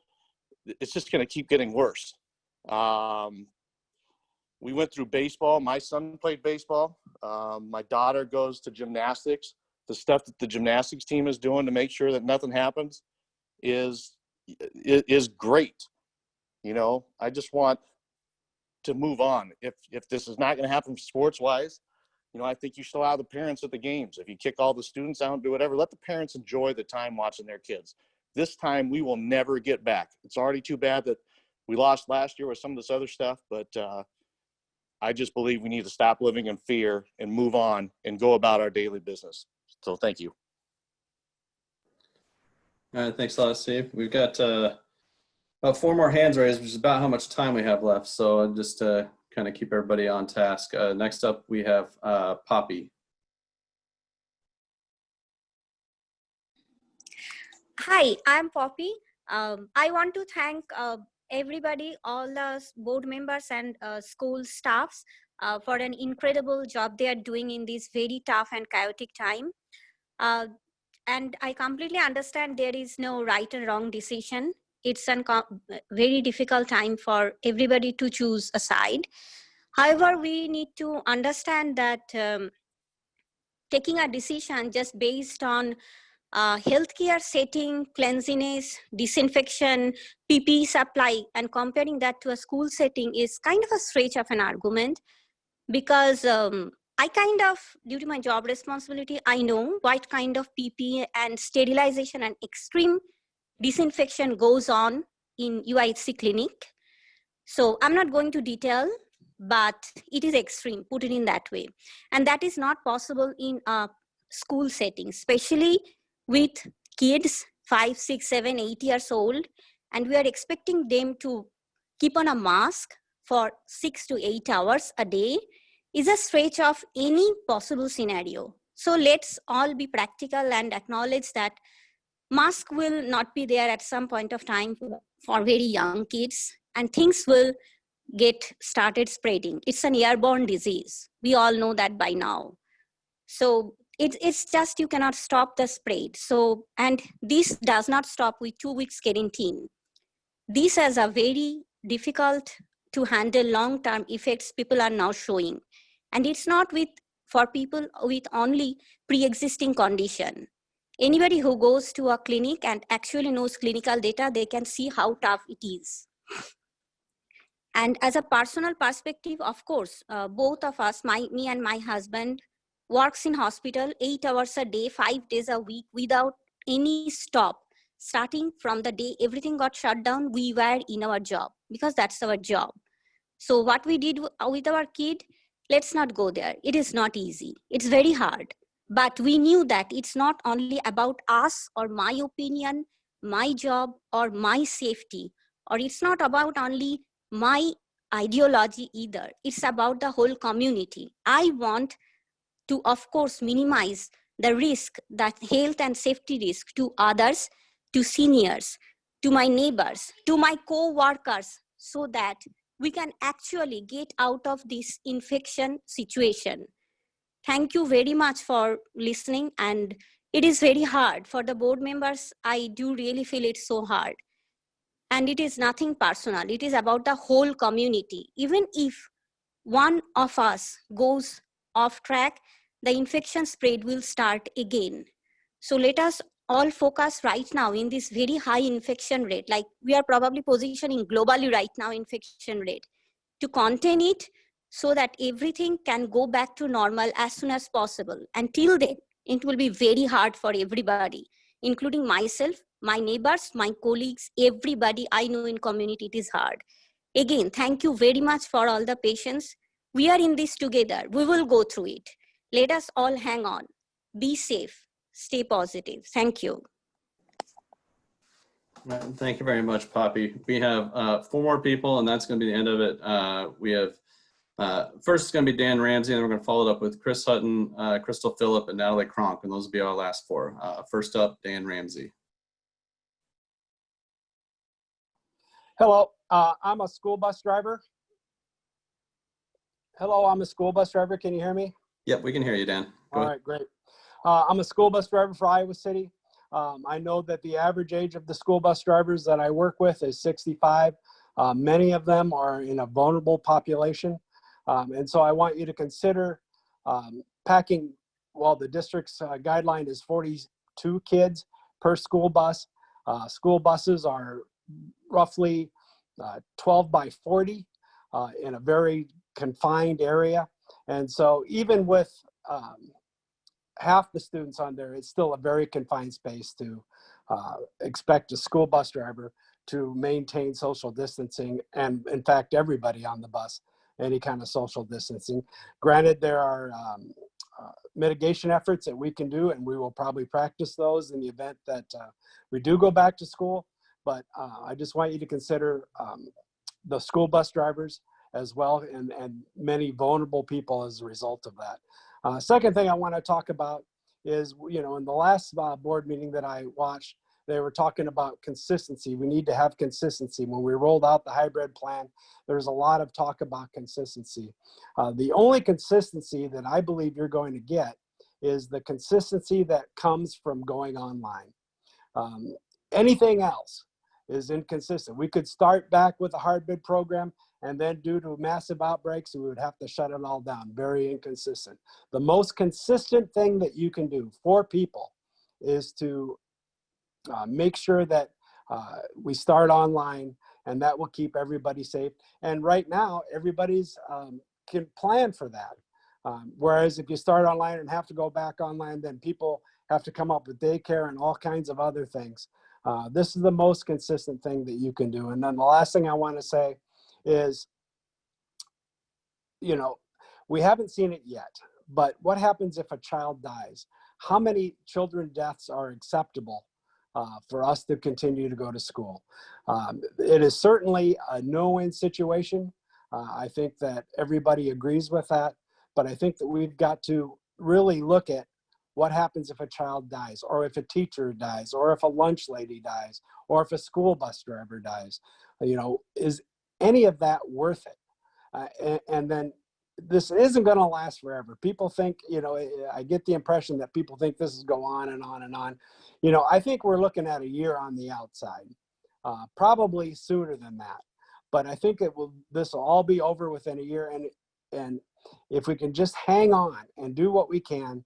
it's just going to keep getting worse. We went through baseball. My son played baseball. My daughter goes to gymnastics. The stuff that the gymnastics team is doing to make sure that nothing happens is great. You know, I just want to move on. If this is not going to happen sports wise, you know, I think you should allow the parents at the games. If you kick all the students out and do whatever, let the parents enjoy the time watching their kids. This time we will never get back. It's already too bad that we lost last year with some of this other stuff, but I just believe we need to stop living in fear and move on and go about our daily business. So thank you. All right, thanks a lot, Steve. We've got about 4 more hands raised, which is about how much time we have left. So just to kind of keep everybody on task. Next up, we have Poppy. Hi, I'm Poppy. I want to thank everybody, all the board members and school staffs for an incredible job they are doing in this very tough and chaotic time. And I completely understand there is no right or wrong decision. It's a very difficult time for everybody to choose a side. However, we need to understand that taking a decision just based on healthcare setting, cleanliness, disinfection, PPE supply, and comparing that to a school setting is kind of a stretch of an argument, because I kind of, due to my job responsibility, I know what kind of PPE and sterilization and extreme disinfection goes on in UIHC clinic. So I'm not going to detail, but it is extreme, put it in that way. And that is not possible in a school setting, especially with kids 5, 6, 7, 8 years old, and we are expecting them to keep on a mask for 6 to 8 hours a day is a stretch of any possible scenario. So let's all be practical and acknowledge that mask will not be there at some point of time for very young kids, and things will get started spreading. It's an airborne disease. We all know that by now. So it's just you cannot stop the spread. So, and this does not stop with 2 weeks quarantine. This has a very difficult to handle long-term effects people are now showing. And it's not for people with only pre-existing condition. Anybody who goes to a clinic and actually knows clinical data, they can see how tough it is. And as a personal perspective, of course, both of us, me and my husband, works in hospital 8 hours a day, 5 days a week without any stop. Starting from the day everything got shut down, we were in our job because that's our job. So what we did with our kid, let's not go there. It is not easy. It's very hard. But we knew that it's not only about us or my opinion, my job or my safety, or it's not about only my ideology either. It's about the whole community. I want to, of course, minimize the risk, that health and safety risk to others, to seniors, to my neighbors, to my co-workers, so that we can actually get out of this infection situation. Thank you very much for listening. And it is very hard for the board members. I do really feel it's so hard. And it is nothing personal. It is about the whole community. Even if one of us goes off track, the infection spread will start again. So let us all focus right now in this very high infection rate, like we are probably positioning globally right now infection rate, to contain it so that everything can go back to normal as soon as possible. Until then, it will be very hard for everybody, including myself, my neighbors, my colleagues, everybody I know in community. It is hard. Again, thank you very much for all the patience. We are in this together. We will go through it. Let us all hang on. Be safe. Stay positive. Thank you. Thank you very much, Poppy. We have 4 more people, and that's going to be the end of it. We have first it's going to be Dan Ramsey, and then we're going to follow it up with Chris Hutton, Crystal Phillip, and Natalie Kronk, and those will be our last 4. First up, Dan Ramsey. Hello, I'm a school bus driver. Hello, I'm a school bus driver. Can you hear me? Yep, we can hear you, Dan. Go All ahead. right, great. I'm a school bus driver for Iowa City. I know that the average age of the school bus drivers that I work with is 65. Many of them are in a vulnerable population. And so I want you to consider packing, well, the district's guideline is 42 kids per school bus. School buses are roughly 12 by 40 in a very confined area. And so even with half the students on there, it's still a very confined space to expect a school bus driver to maintain social distancing, and in fact, everybody on the bus, any kind of social distancing. Granted, there are mitigation efforts that we can do, and we will probably practice those in the event that we do go back to school. But I just want you to consider the school bus drivers as well, and many vulnerable people as a result of that. Second thing I want to talk about is, in the last board meeting that I watched, they were talking about consistency. We need to have consistency. When we rolled out the hybrid plan, there's a lot of talk about consistency. The only consistency that I believe you're going to get is the consistency that comes from going online. Anything else is inconsistent. We could start back with a hybrid program, and then due to massive outbreaks, we would have to shut it all down. Very inconsistent. The most consistent thing that you can do for people is to make sure that we start online, and that will keep everybody safe. And right now, everybody's can plan for that. Whereas if you start online and have to go back online, then people have to come up with daycare and all kinds of other things. This is the most consistent thing that you can do. And then the last thing I want to say is, we haven't seen it yet, but what happens if a child dies? How many children deaths are acceptable for us to continue to go to school. It is certainly a no-win situation. I think that everybody agrees with that, but I think that we've got to really look at what happens if a child dies, or if a teacher dies, or if a lunch lady dies, or if a school bus driver dies. You know, is any of that worth it? And then this isn't going to last forever. People think, you know, I get the impression that people think this is go on and on and on. You know, I think we're looking at a year on the outside, probably sooner than that. But I think this will all be over within a year. And if we can just hang on and do what we can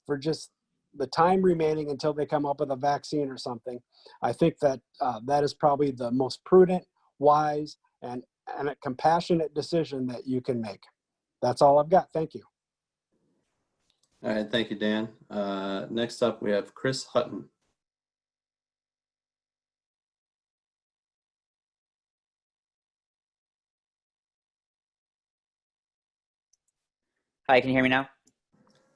for just the time remaining until they come up with a vaccine or something, I think that that is probably the most prudent, wise, and a compassionate decision that you can make. That's all I've got. Thank you. All right, thank you, Dan. Next up, we have Chris Hutton. Hi, can you hear me now?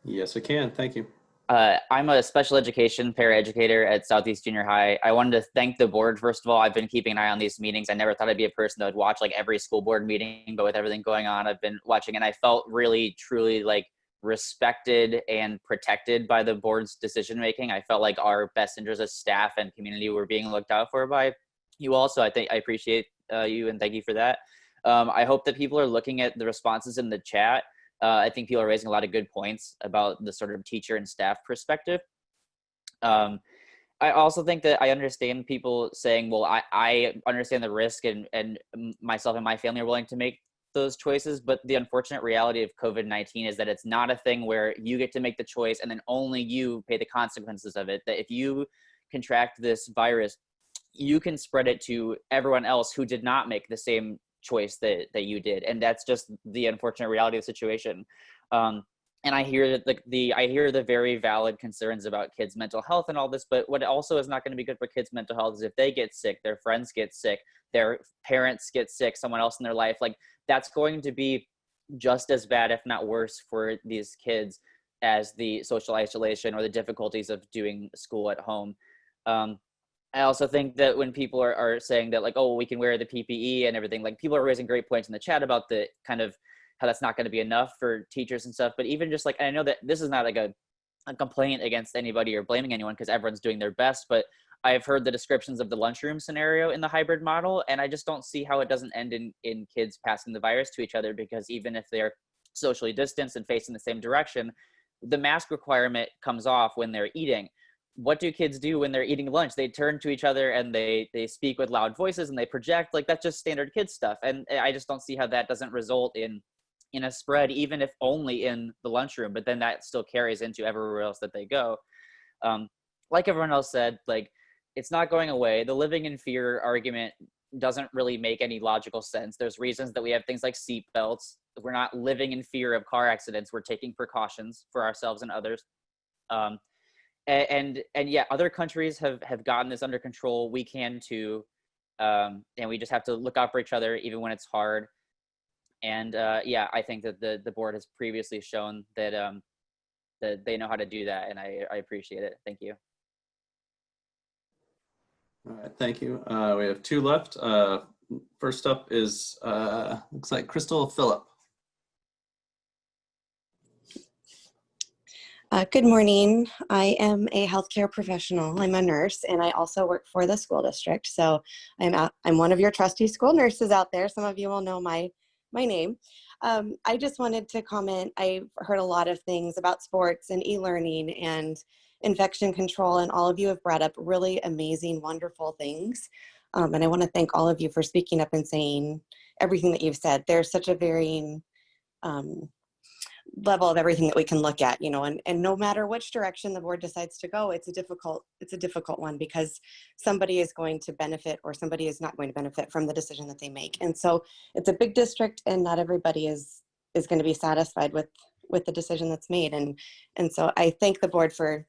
Yes, I can. Thank you. I'm a special education paraeducator at Southeast Junior High. I wanted to thank the board. First of all, I've been keeping an eye on these meetings. I never thought I'd be a person that would watch like every school board meeting, but with everything going on, I've been watching, and I felt really, truly like respected and protected by the board's decision making. I felt like our best interests as staff and community were being looked out for by you all. So I appreciate you, and thank you for that. I hope that people are looking at the responses in the chat. I think people are raising a lot of good points about the sort of teacher and staff perspective. I also think that I understand people saying, well, I understand the risk, and myself and my family are willing to make those choices. But the unfortunate reality of COVID-19 is that it's not a thing where you get to make the choice and then only you pay the consequences of it. That if you contract this virus, you can spread it to everyone else who did not make the same choice that you did. And that's just the unfortunate reality of the situation. And I hear that I hear the very valid concerns about kids' mental health and all this, but what also is not going to be good for kids' mental health is if they get sick, their friends get sick, their parents get sick, someone else in their life, like that's going to be just as bad, if not worse, for these kids as the social isolation or the difficulties of doing school at home. I also think that when people are saying that like, oh, we can wear the PPE and everything, like people are raising great points in the chat about the kind of how that's not going to be enough for teachers and stuff. But even just like, and I know that this is not like a complaint against anybody or blaming anyone because everyone's doing their best, but I've heard the descriptions of the lunchroom scenario in the hybrid model, and I just don't see how it doesn't end in kids passing the virus to each other, because even if they're socially distanced and facing the same direction, the mask requirement comes off when they're eating. What do kids do when they're eating lunch? They turn to each other and they speak with loud voices and they project. Like that's just standard kid stuff. And I just don't see how that doesn't result in a spread, even if only in the lunchroom, but then that still carries into everywhere else that they go. Like everyone else said, like it's not going away. The living in fear argument doesn't really make any logical sense. There's reasons that we have things like seat belts. We're not living in fear of car accidents. We're taking precautions for ourselves and others. And yeah, other countries have gotten this under control. We can too, and we just have to look out for each other even when it's hard. And yeah, I think that the board has previously shown that that they know how to do that, and I appreciate it. Thank you. All right, thank you. We have two left. First up is looks like Crystal Phillip. Good morning. I am a healthcare professional. I'm a nurse, and I also work for the school district. So I'm one of your trusty school nurses out there. Some of you will know my name. I just wanted to comment. I've heard a lot of things about sports and e-learning and infection control, and all of you have brought up really amazing, wonderful things. And I want to thank all of you for speaking up and saying everything that you've said. There's such a varying level of everything that we can look at, and no matter which direction the board decides to go, it's a difficult one, because somebody is going to benefit or somebody is not going to benefit from the decision that they make. And so it's a big district, and not everybody is going to be satisfied with the decision that's made. And so I thank the board for,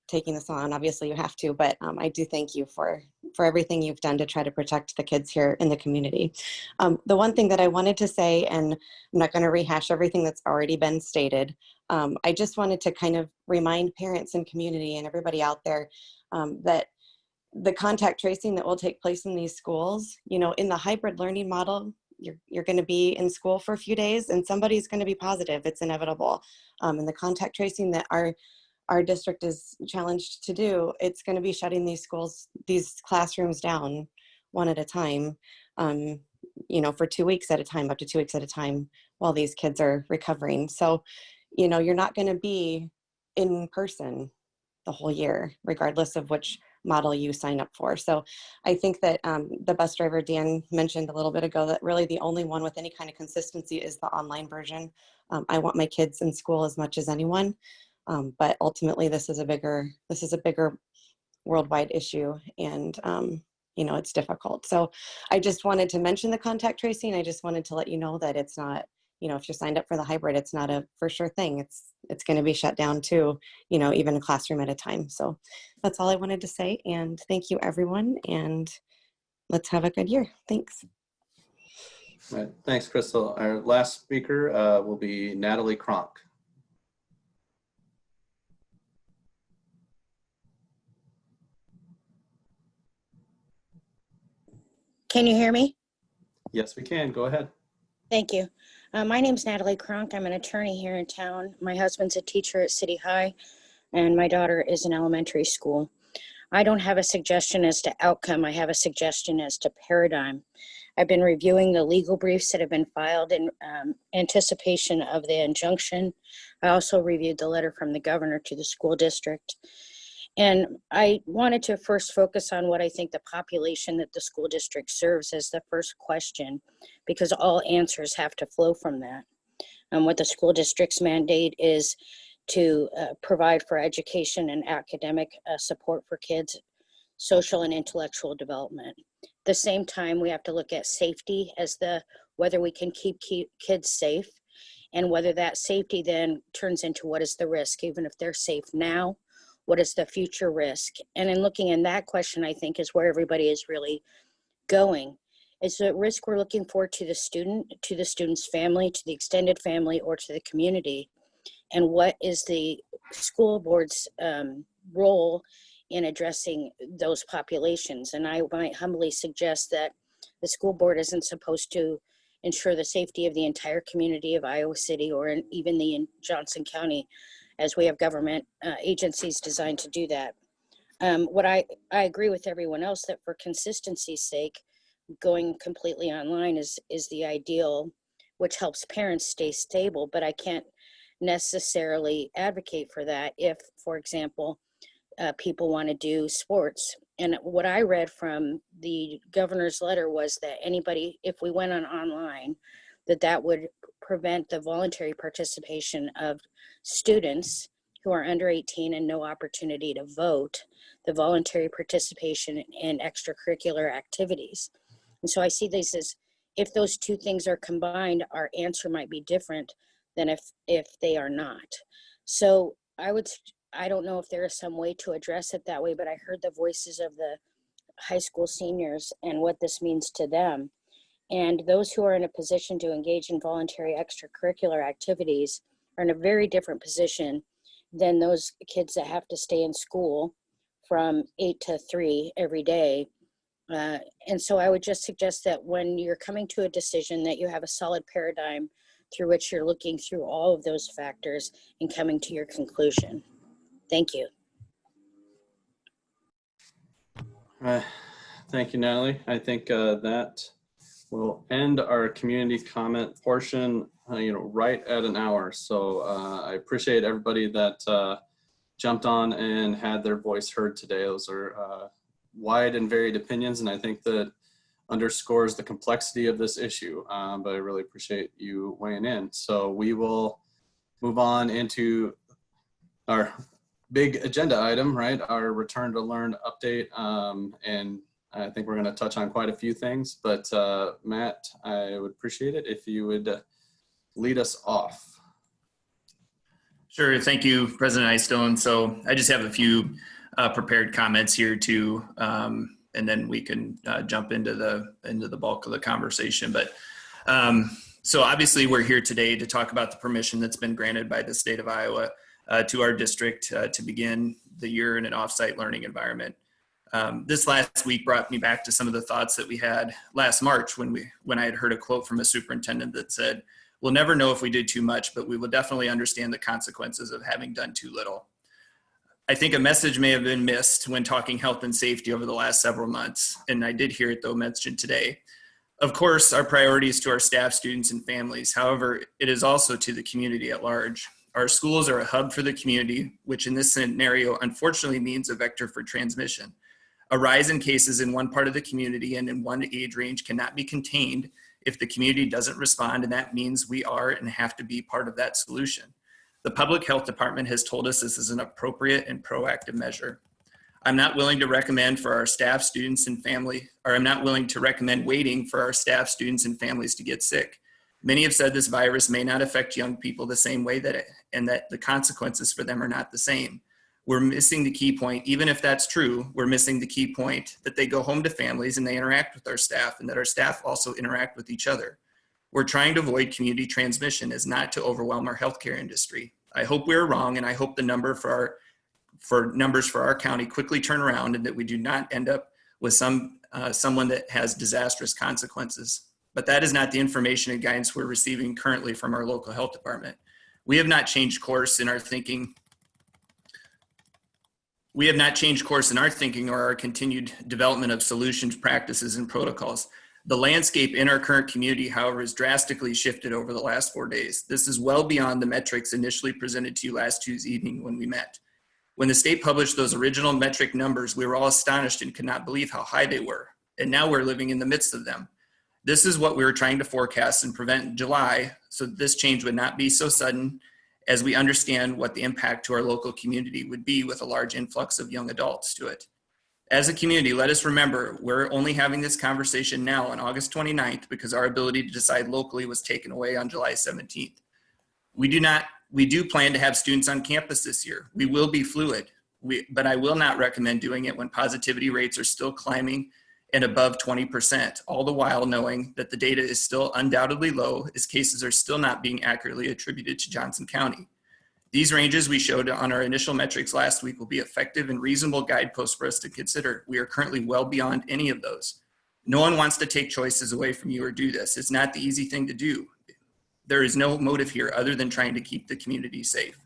taking this on. Obviously you have to, but I do thank you for everything you've done to try to protect the kids here in the community. The one thing that I wanted to say, and I'm not going to rehash everything that's already been stated, I just wanted to kind of remind parents and community and everybody out there that the contact tracing that will take place in these schools, you know, in the hybrid learning model, you're going to be in school for a few days and somebody's going to be positive. It's inevitable. And the contact tracing that our district is challenged to do, it's going to be shutting these classrooms down one at a time, you know, for 2 weeks at a time, up to 2 weeks at a time while these kids are recovering. So, you know, you're not going to be in person the whole year, regardless of which model you sign up for. So I think that the bus driver, Dan, mentioned a little bit ago that really the only one with any kind of consistency is the online version. I want my kids in school as much as anyone. But ultimately this is a bigger worldwide issue, and you know, it's difficult. So I just wanted to mention the contact tracing. I just wanted to let you know that it's not, you know, if you're signed up for the hybrid, it's not a for sure thing. It's going to be shut down too, you know, even a classroom at a time. So that's all I wanted to say. And thank you everyone. And let's have a good year. Thanks. All right. Thanks, Crystal. Our last speaker will be Natalie Kronk. Can you hear me? Yes, we can. Go ahead. Thank you. My name's Natalie Kronk. I'm an attorney here in town. My husband's a teacher at City High, and my daughter is in elementary school. I don't have a suggestion as to outcome. I have a suggestion as to paradigm. I've been reviewing the legal briefs that have been filed in anticipation of the injunction. I also reviewed the letter from the governor to the school district. And I wanted to first focus on what I think the population that the school district serves as the first question, because all answers have to flow from that. And what the school district's mandate is to provide for education and academic support for kids, social and intellectual development. At the same time, we have to look at safety as whether we can keep kids safe, and whether that safety then turns into what is the risk, even if they're safe now. What is the future risk? And in looking in that question, I think is where everybody is really going. Is the risk we're looking for to the student, to the student's family, to the extended family, or to the community? And what is the school board's role in addressing those populations? And I might humbly suggest that the school board isn't supposed to ensure the safety of the entire community of Iowa City or even the Johnson County, as we have government agencies designed to do that. What I agree with everyone else that for consistency's sake, going completely online is the ideal, which helps parents stay stable, but I can't necessarily advocate for that if, for example, people want to do sports. And what I read from the governor's letter was that anybody, if we went on online, that would prevent the voluntary participation of students who are under 18 and no opportunity to vote, the voluntary participation in extracurricular activities. And so I see this as, if those two things are combined, our answer might be different than if they are not. So I don't know if there is some way to address it that way, but I heard the voices of the high school seniors and what this means to them. And those who are in a position to engage in voluntary extracurricular activities are in a very different position than those kids that have to stay in school from 8 to 3 every day. And so I would just suggest that when you're coming to a decision, that you have a solid paradigm through which you're looking through all of those factors and coming to your conclusion. Thank you. Thank you, Natalie. I think that will end our community comment portion, right at an hour. So I appreciate everybody that jumped on and had their voice heard today. Those are wide and varied opinions, and I think that underscores the complexity of this issue, but I really appreciate you weighing in. So we will move on into our big agenda item, right? Our Return to Learn update. And I think we're going to touch on quite a few things, but Matt, I would appreciate it if you would lead us off. Sure. Thank you, President Eystone. So I just have a few prepared comments here too, and then we can jump into the bulk of the conversation. But so obviously we're here today to talk about the permission that's been granted by the state of Iowa to our district to begin the year in an offsite learning environment. This last week brought me back to some of the thoughts that we had last March when I had heard a quote from a superintendent that said, "We'll never know if we did too much, but we will definitely understand the consequences of having done too little." I think a message may have been missed when talking health and safety over the last several months, and I did hear it though mentioned today. Of course, our priority is to our staff, students, and families. However, it is also to the community at large. Our schools are a hub for the community, which in this scenario unfortunately means a vector for transmission. A rise in cases in one part of the community and in one age range cannot be contained if the community doesn't respond, and that means we are and have to be part of that solution. The Public Health Department has told us this is an appropriate and proactive measure. I'm not willing to recommend for our staff, students, and family, or I'm not willing to recommend waiting for our staff, students, and families to get sick. Many have said this virus may not affect young people the same way and that the consequences for them are not the same. We're missing the key point. Even if that's true, we're missing the key point that they go home to families and they interact with our staff, and that our staff also interact with each other. We're trying to avoid community transmission as not to overwhelm our healthcare industry. I hope we're wrong, and I hope the numbers for our county quickly turn around and that we do not end up with someone that has disastrous consequences. But that is not the information and guidance we're receiving currently from our local health department. We have not changed course in our thinking. We have not changed course in our thinking or our continued development of solutions, practices, and protocols. The landscape in our current community, however, has drastically shifted over the last 4 days. This is well beyond the metrics initially presented to you last Tuesday evening when we met. When the state published those original metric numbers, we were all astonished and could not believe how high they were. And now we're living in the midst of them. This is what we were trying to forecast and prevent in July, so this change would not be so sudden, as we understand what the impact to our local community would be with a large influx of young adults to it. As a community, let us remember we're only having this conversation now on August 29th because our ability to decide locally was taken away on July 17th. We do plan to have students on campus this year. We will be fluid, but I will not recommend doing it when positivity rates are still climbing and above 20%, all the while knowing that the data is still undoubtedly low as cases are still not being accurately attributed to Johnson County. These ranges we showed on our initial metrics last week will be effective and reasonable guideposts for us to consider. We are currently well beyond any of those. No one wants to take choices away from you or do this. It's not the easy thing to do. There is no motive here other than trying to keep the community safe.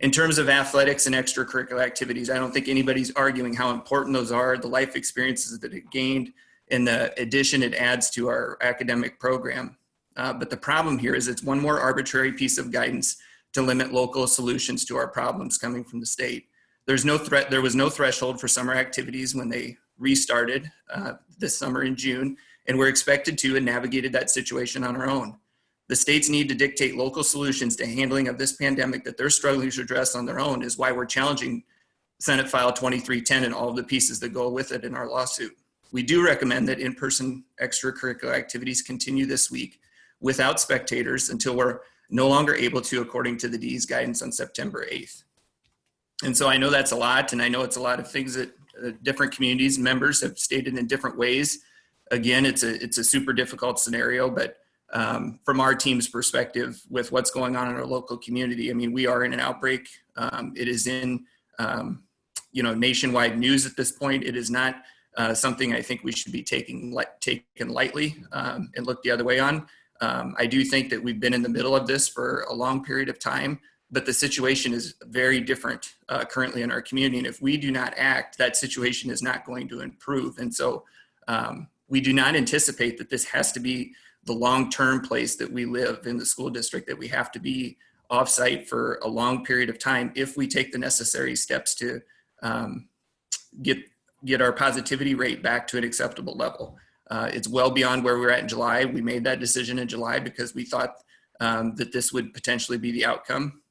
In terms of athletics and extracurricular activities, I don't think anybody's arguing how important those are, the life experiences that it gained, and the addition it adds to our academic program. But the problem here is it's one more arbitrary piece of guidance to limit local solutions to our problems coming from the state. There was no threshold for summer activities when they restarted this summer in June, and we're expected to and navigated that situation on our own. The states need to dictate local solutions to handling of this pandemic that they're struggling to address on their own is why we're challenging Senate File 2310 and all of the pieces that go with it in our lawsuit. We do recommend that in-person extracurricular activities continue this week without spectators until we're no longer able to, according to the D's guidance on September 8th. And so I know that's a lot, and I know it's a lot of things that different communities and members have stated in different ways. Again, it's a super difficult scenario, but from our team's perspective with what's going on in our local community, I mean, we are in an outbreak. It is in, nationwide news at this point. It is not something I think we should be taken lightly and look the other way on. I do think that we've been in the middle of this for a long period of time, but the situation is very different currently in our community. And if we do not act, that situation is not going to improve. And so we do not anticipate that this has to be the long-term place that we live in the school district, that we have to be off-site for a long period of time if we take the necessary steps to get our positivity rate back to an acceptable level. It's well beyond where we were at in July. We made that decision in July because we thought that this would potentially be the outcome.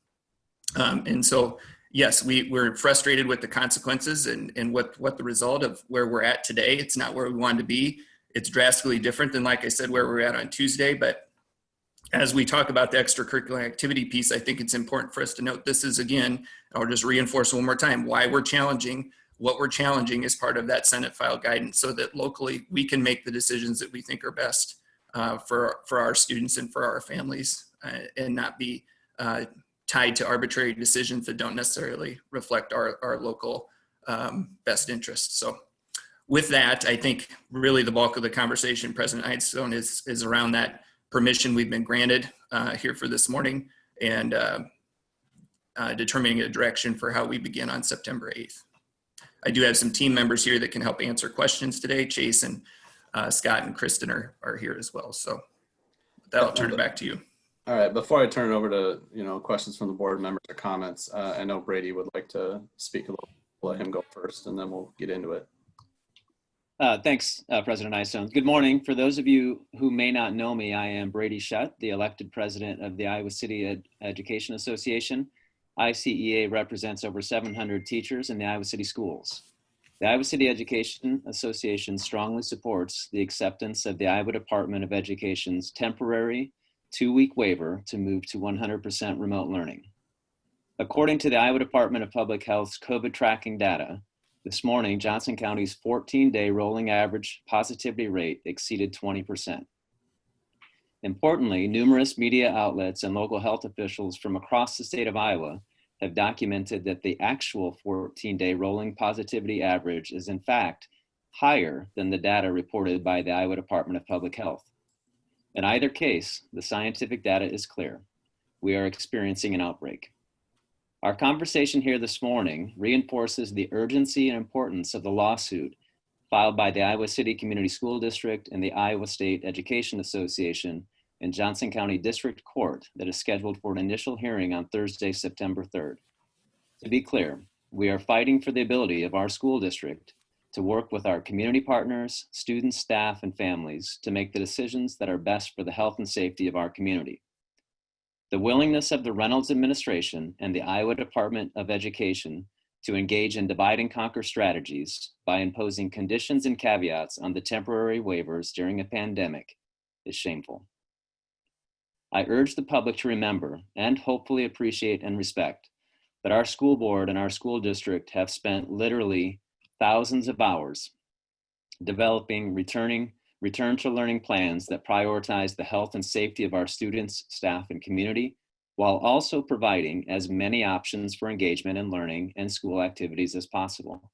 And so, yes, we're frustrated with the consequences and what the result of where we're at today. It's not where we wanted to be. It's drastically different than, like I said, where we're at on Tuesday, but as we talk about the extracurricular activity piece, I think it's important for us to note this is, again, I'll just reinforce one more time, why we're challenging. What we're challenging is part of that Senate file guidance so that locally we can make the decisions that we think are best for our students and for our families and not be tied to arbitrary decisions that don't necessarily reflect our local best interests. So with that, I think really the bulk of the conversation, President Einstone, is around that permission we've been granted here for this morning and determining a direction for how we begin on September 8th. I do have some team members here that can help answer questions today. Chase and Scott and Kristen are here as well. So with that, I'll turn it back to you. All right, before I turn it over to, questions from the board members or comments, I know Brady would like to speak a little. We'll let him go first and then we'll get into it. Thanks, President Einstone. Good morning. For those of you who may not know me, I am Brady Shutt, the elected president of the Iowa City Education Association. ICEA represents over 700 teachers in the Iowa City schools. The Iowa City Education Association strongly supports the acceptance of the Iowa Department of Education's temporary 2-week waiver to move to 100% remote learning. According to the Iowa Department of Public Health's COVID tracking data, this morning, Johnson County's 14-day rolling average positivity rate exceeded 20%. Importantly, numerous media outlets and local health officials from across the state of Iowa have documented that the actual 14-day rolling positivity average is in fact higher than the data reported by the Iowa Department of Public Health. In either case, the scientific data is clear. We are experiencing an outbreak. Our conversation here this morning reinforces the urgency and importance of the lawsuit filed by the Iowa City Community School District and the Iowa State Education Association in Johnson County District Court that is scheduled for an initial hearing on Thursday, September 3rd. To be clear, we are fighting for the ability of our school district to work with our community partners, students, staff, and families to make the decisions that are best for the health and safety of our community. The willingness of the Reynolds administration and the Iowa Department of Education to engage in divide and conquer strategies by imposing conditions and caveats on the temporary waivers during a pandemic is shameful. I urge the public to remember and hopefully appreciate and respect that our school board and our school district have spent literally thousands of hours developing return to learning plans that prioritize the health and safety of our students, staff, and community, while also providing as many options for engagement in learning and school activities as possible.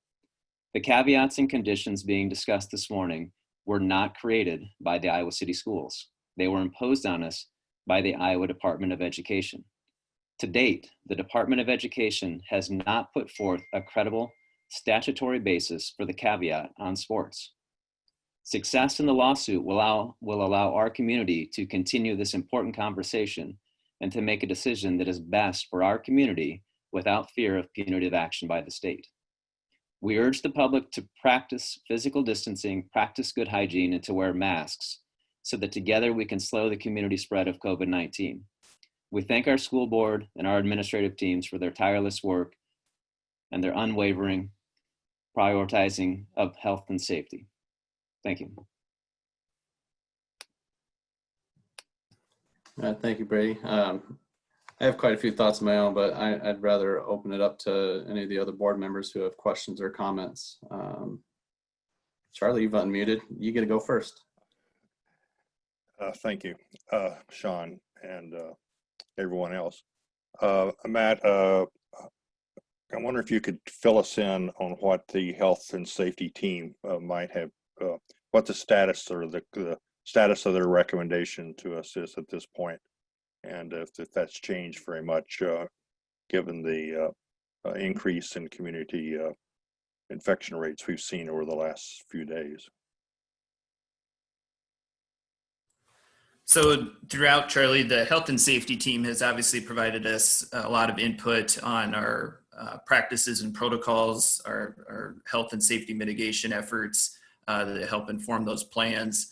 The caveats and conditions being discussed this morning were not created by the Iowa City Schools. They were imposed on us by the Iowa Department of Education. To date, the Department of Education has not put forth a credible statutory basis for the caveat on sports. Success in the lawsuit will allow our community to continue this important conversation and to make a decision that is best for our community without fear of punitive action by the state. We urge the public to practice physical distancing, practice good hygiene, and to wear masks so that together we can slow the community spread of COVID-19. We thank our school board and our administrative teams for their tireless work and their unwavering prioritizing of health and safety. Thank you. Thank you, Brady. I have quite a few thoughts of my own, but I'd rather open it up to any of the other board members who have questions or comments. Charlie, you've unmuted. You get to go first. Thank you, Sean, and everyone else. Matt, I wonder if you could fill us in on what the health and safety team might have, what the status or the status of their recommendation to us is at this point, and if that's changed very much given the increase in community infection rates we've seen over the last few days. So throughout, Charlie, the health and safety team has obviously provided us a lot of input on our practices and protocols, our health and safety mitigation efforts that help inform those plans.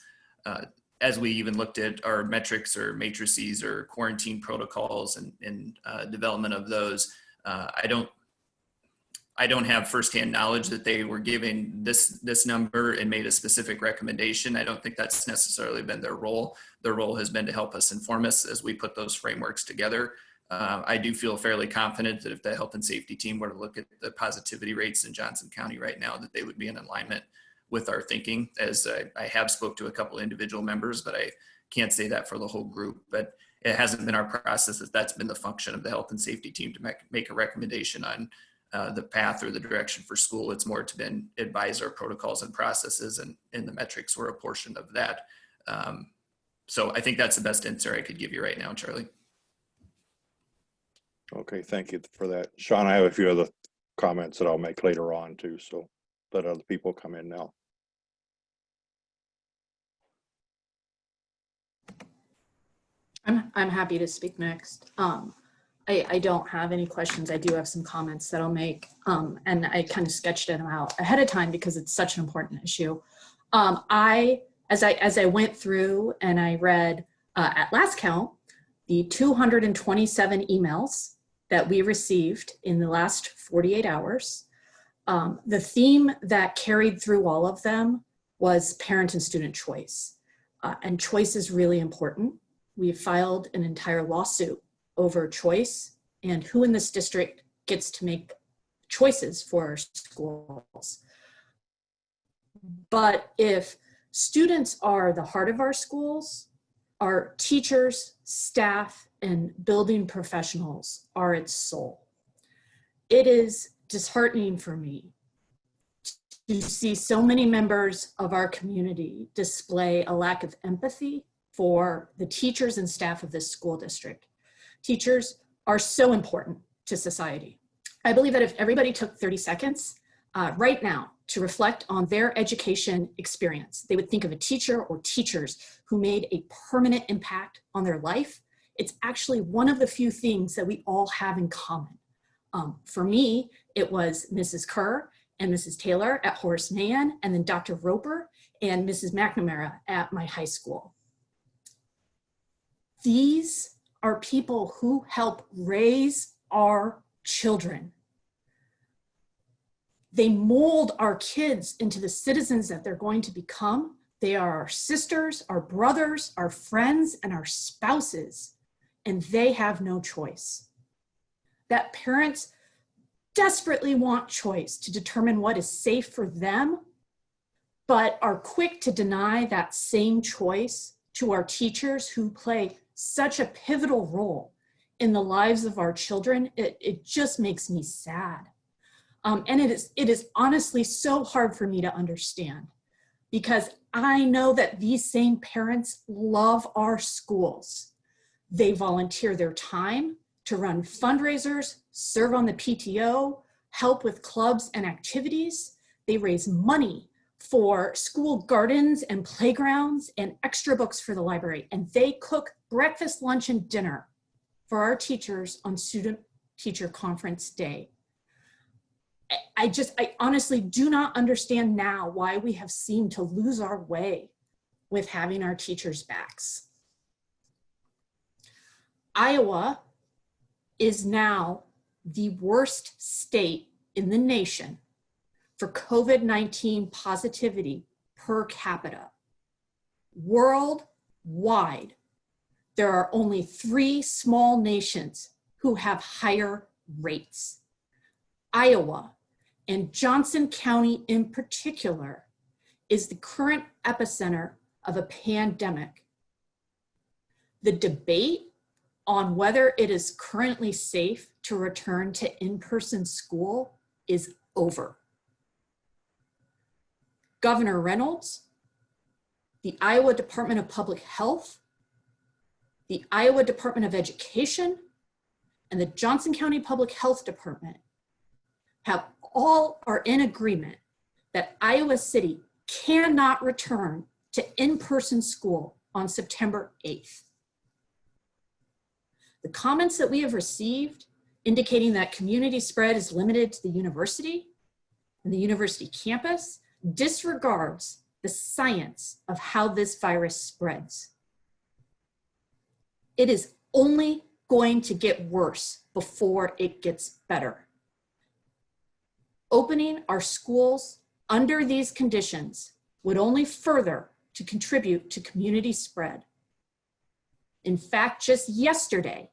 As we even looked at our metrics or matrices or quarantine protocols and development of those, I don't have firsthand knowledge that they were giving this number and made a specific recommendation. I don't think that's necessarily been their role. Their role has been to help us inform us as we put those frameworks together. I do feel fairly confident that if the health and safety team were to look at the positivity rates in Johnson County right now, that they would be in alignment with our thinking. As I have spoke to a couple individual members, but I can't say that for the whole group. But it hasn't been our process that's been the function of the health and safety team to make a recommendation on the path or the direction for school. It's more to been advise our protocols and processes, and the metrics were a portion of that. So I think that's the best answer I could give you right now, Charlie. Okay, thank you for that. Sean, I have a few other comments that I'll make later on too, so let other people come in now. I'm happy to speak next. I don't have any questions. I do have some comments that I'll make, and I kind of sketched them out ahead of time because it's such an important issue. As I went through and I read at last count the 227 emails that we received in the last 48 hours, the theme that carried through all of them was parent and student choice, and choice is really important. We filed an entire lawsuit over choice and who in this district gets to make choices for our schools. But if students are the heart of our schools, our teachers, staff, and building professionals are its soul. It is disheartening for me to see so many members of our community display a lack of empathy for the teachers and staff of this school district. Teachers are so important to society. I believe that if everybody took 30 seconds right now to reflect on their education experience, they would think of a teacher or teachers who made a permanent impact on their life. It's actually one of the few things that we all have in common. For me, it was Mrs. Kerr and Mrs. Taylor at Horace Mann, and then Dr. Roper and Mrs. McNamara at my high school. These are people who help raise our children. They mold our kids into the citizens that they're going to become. They are our sisters, our brothers, our friends, and our spouses, and they have no choice. That parents desperately want choice to determine what is safe for them, but are quick to deny that same choice to our teachers who play such a pivotal role in the lives of our children. It just makes me sad. And it is honestly so hard for me to understand, because I know that these same parents love our schools. They volunteer their time to run fundraisers, serve on the PTO, help with clubs and activities. They raise money for school gardens and playgrounds and extra books for the library. And they cook breakfast, lunch, and dinner for our teachers on Student Teacher Conference Day. I honestly do not understand now why we have seemed to lose our way with having our teachers' backs. Iowa is now the worst state in the nation for COVID-19 positivity per capita. Worldwide, there are only 3 small nations who have higher rates. Iowa, and Johnson County in particular, is the current epicenter of a pandemic. The debate on whether it is currently safe to return to in-person school is over. Governor Reynolds, the Iowa Department of Public Health, the Iowa Department of Education, and the Johnson County Public Health Department are in agreement that Iowa City cannot return to in-person school on September 8th. The comments that we have received indicating that community spread is limited to the university and the university campus disregards the science of how this virus spreads. It is only going to get worse before it gets better. opening our schools under these conditions would only further to contribute to community spread. In fact, just yesterday,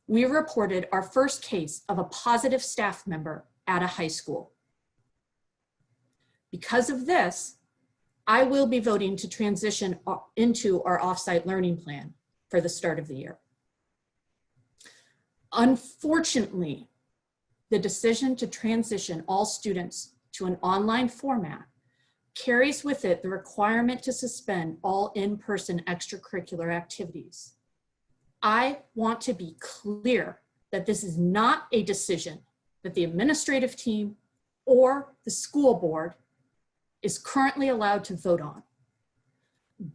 we reported our first case of a positive staff member at a high school. Because of this, I will be voting to transition into our offsite learning plan for the start of the year. Unfortunately, the decision to transition all students to an online format carries with it the requirement to suspend all in-person extracurricular activities. I want to be clear that this is not a decision that the administrative team or the school board is currently allowed to vote on.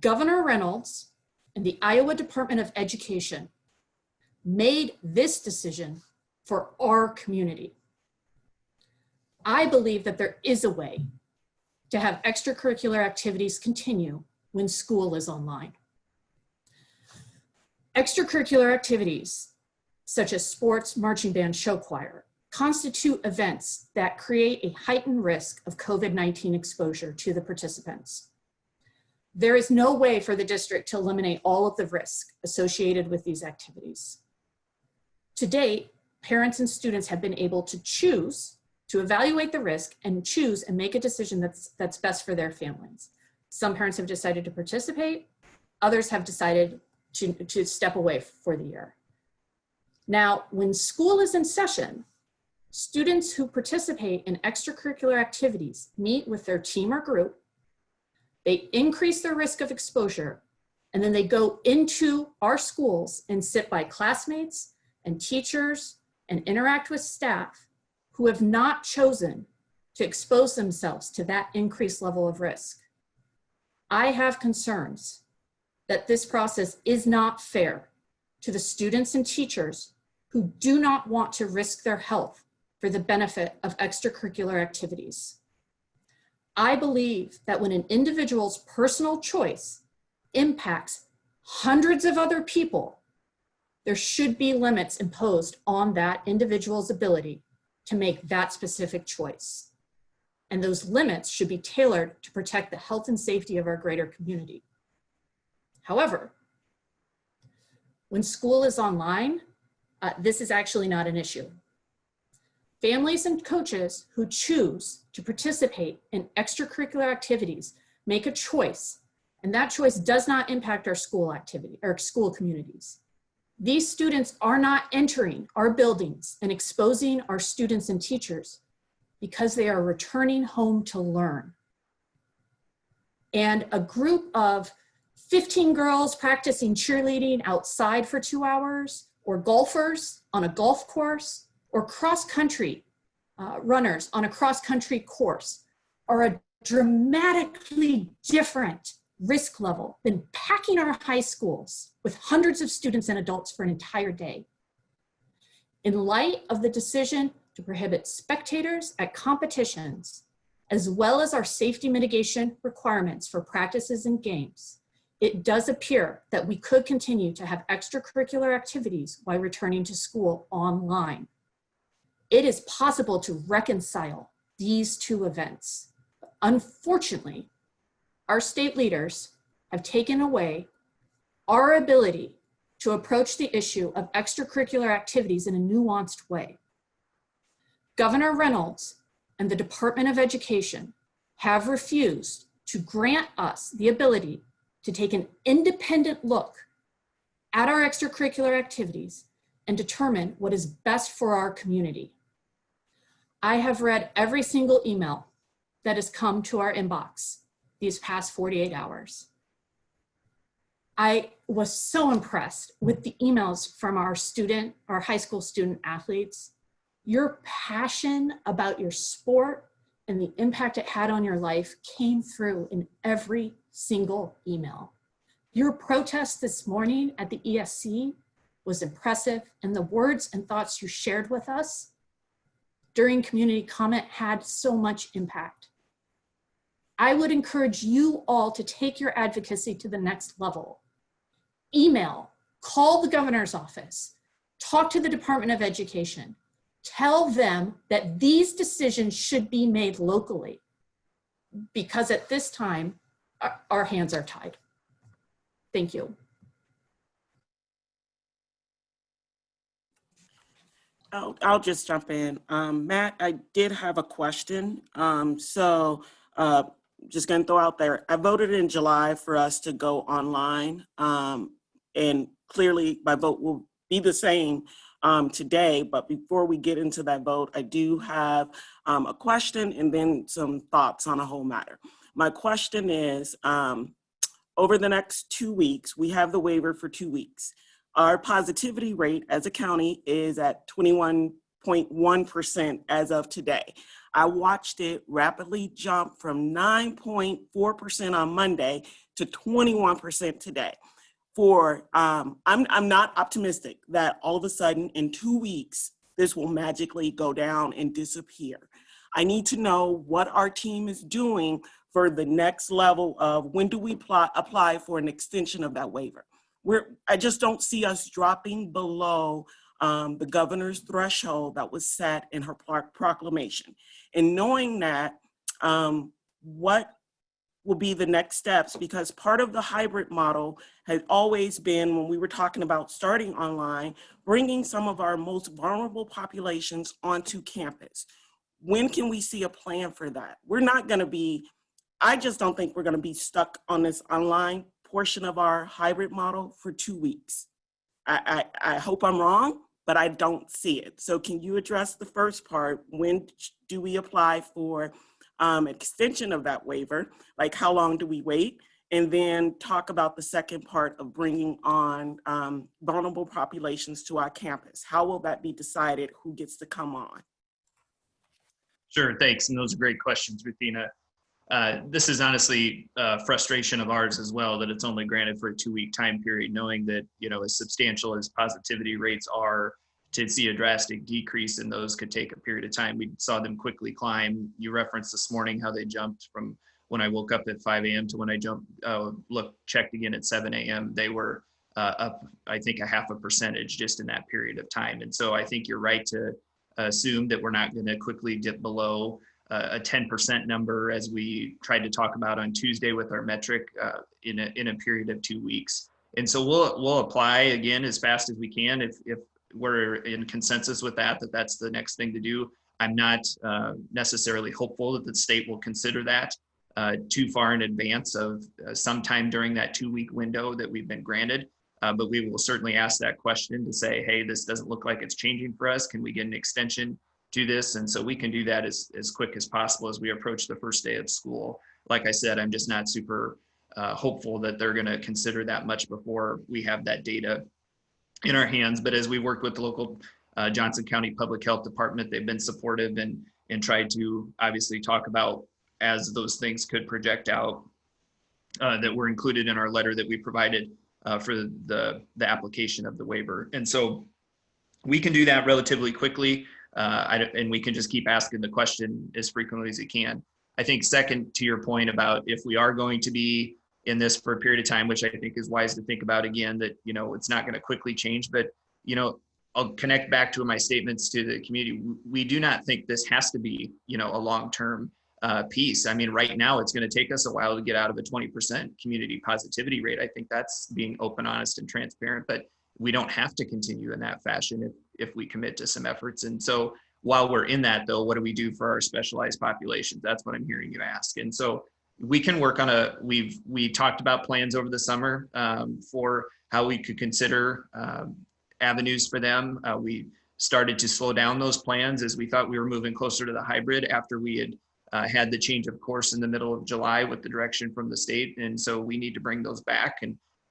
Governor Reynolds and the Iowa Department of Education made this decision for our community. I believe that there is a way to have extracurricular activities continue when school is online. Extracurricular activities, such as sports, marching band, show choir, constitute events that create a heightened risk of COVID-19 exposure to the participants. There is no way for the district to eliminate all of the risk associated with these activities. To date, parents and students have been able to choose to evaluate the risk and choose and make a decision that's best for their families. Some parents have decided to participate, others have decided to step away for the year. Now, when school is in session, students who participate in extracurricular activities meet with their team or group, they increase their risk of exposure, and then they go into our schools and sit by classmates and teachers and interact with staff who have not chosen to expose themselves to that increased level of risk. I have concerns that this process is not fair to the students and teachers who do not want to risk their health for the benefit of extracurricular activities. I believe that when an individual's personal choice impacts hundreds of other people, there should be limits imposed on that individual's ability to make that specific choice. And those limits should be tailored to protect the health and safety of our greater community. However, when school is online, this is actually not an issue. Families and coaches who choose to participate in extracurricular activities make a choice, and that choice does not impact our school activity or school communities. These students are not entering our buildings and exposing our students and teachers because they are returning home to learn. And a group of 15 girls practicing cheerleading outside for 2 hours, or golfers on a golf course, or cross-country runners on a cross-country course are a dramatically different risk level than packing our high schools with hundreds of students and adults for an entire day. In light of the decision to prohibit spectators at competitions, as well as our safety mitigation requirements for practices and games, it does appear that we could continue to have extracurricular activities while returning to school online. It is possible to reconcile these two events. Unfortunately, our state leaders have taken away our ability to approach the issue of extracurricular activities in a nuanced way. Governor Reynolds and the Department of Education have refused to grant us the ability to take an independent look at our extracurricular activities and determine what is best for our community. I have read every single email that has come to our inbox these past 48 hours. I was so impressed with the emails from our high school student athletes. Your passion about your sport and the impact it had on your life came through in every single email. Your protest this morning at the ESC was impressive, and the words and thoughts you shared with us during community comment had so much impact. I would encourage you all to take your advocacy to the next level. Email, call the governor's office, talk to the Department of Education, Tell them that these decisions should be made locally, because at this time, our hands are tied. Thank you. I'll just jump in. Matt, I did have a question. Just gonna throw out there, I voted in July for us to go online. And clearly my vote will be the same today, but before we get into that vote, I do have a question and then some thoughts on a whole matter. My question is, over the next 2 weeks, we have the waiver for 2 weeks. Our positivity rate as a county is at 21.1% as of today. I watched it rapidly jump from 9.4% on Monday to 21% today. I'm not optimistic that all of a sudden in 2 weeks, this will magically go down and disappear. I need to know what our team is doing for the next level of when do we apply for an extension of that waiver. I just don't see us dropping below the governor's threshold that was set in her proclamation. And knowing that, what will be the next steps? Because part of the hybrid model has always been, when we were talking about starting online, bringing some of our most vulnerable populations onto campus. When can we see a plan for that? I just don't think we're gonna be stuck on this online portion of our hybrid model for 2 weeks. I hope I'm wrong, but I don't see it. So can you address the first part? When do we apply for extension of that waiver? Like, how long do we wait? And then talk about the second part of bringing on vulnerable populations to our campus. How will that be decided? Who gets to come on? Sure, thanks. And those are great questions, Ruthina. This is honestly a frustration of ours as well, that it's only granted for a 2-week time period, knowing that, as substantial as positivity rates are, to see a drastic decrease in those could take a period of time. We saw them quickly climb. You referenced this morning how they jumped from when I woke up at 5 a.m. to when I checked again at 7 a.m. They were up, I think, 0.5% just in that period of time. And so I think you're right to assume that we're not going to quickly dip below a 10% number, as we tried to talk about on Tuesday with our metric, in a period of 2 weeks. And so we'll apply again as fast as we can if we're in consensus with that's the next thing to do. I'm not necessarily hopeful that the state will consider that too far in advance of sometime during that 2-week window that we've been granted. But we will certainly ask that question to say, hey, this doesn't look like it's changing for us. Can we get an extension to this? And so we can do that as quick as possible as we approach the first day of school. Like I said, I'm just not super hopeful that they're going to consider that much before we have that data in our hands. But as we work with the local Johnson County Public Health Department, they've been supportive and tried to obviously talk about, as those things could project out, that were included in our letter that we provided for the application of the waiver. And so we can do that relatively quickly, and we can just keep asking the question as frequently as we can. I think second, to your point about if we are going to be in this for a period of time, which I think is wise to think about again, that, it's not going to quickly change, but, I'll connect back to my statements to the community. We do not think this has to be, a long-term piece. I mean, right now it's going to take us a while to get out of a 20% community positivity rate. I think that's being open, honest, and transparent, but we don't have to continue in that fashion if we commit to some efforts. And so while we're in that, though, what do we do for our specialized populations? That's what I'm hearing you ask. And so we can work on we talked about plans over the summer for how we could consider avenues for them. We started to slow down those plans as we thought we were moving closer to the hybrid after we had had the change of course in the middle of July with the direction from the state. And so we need to bring those back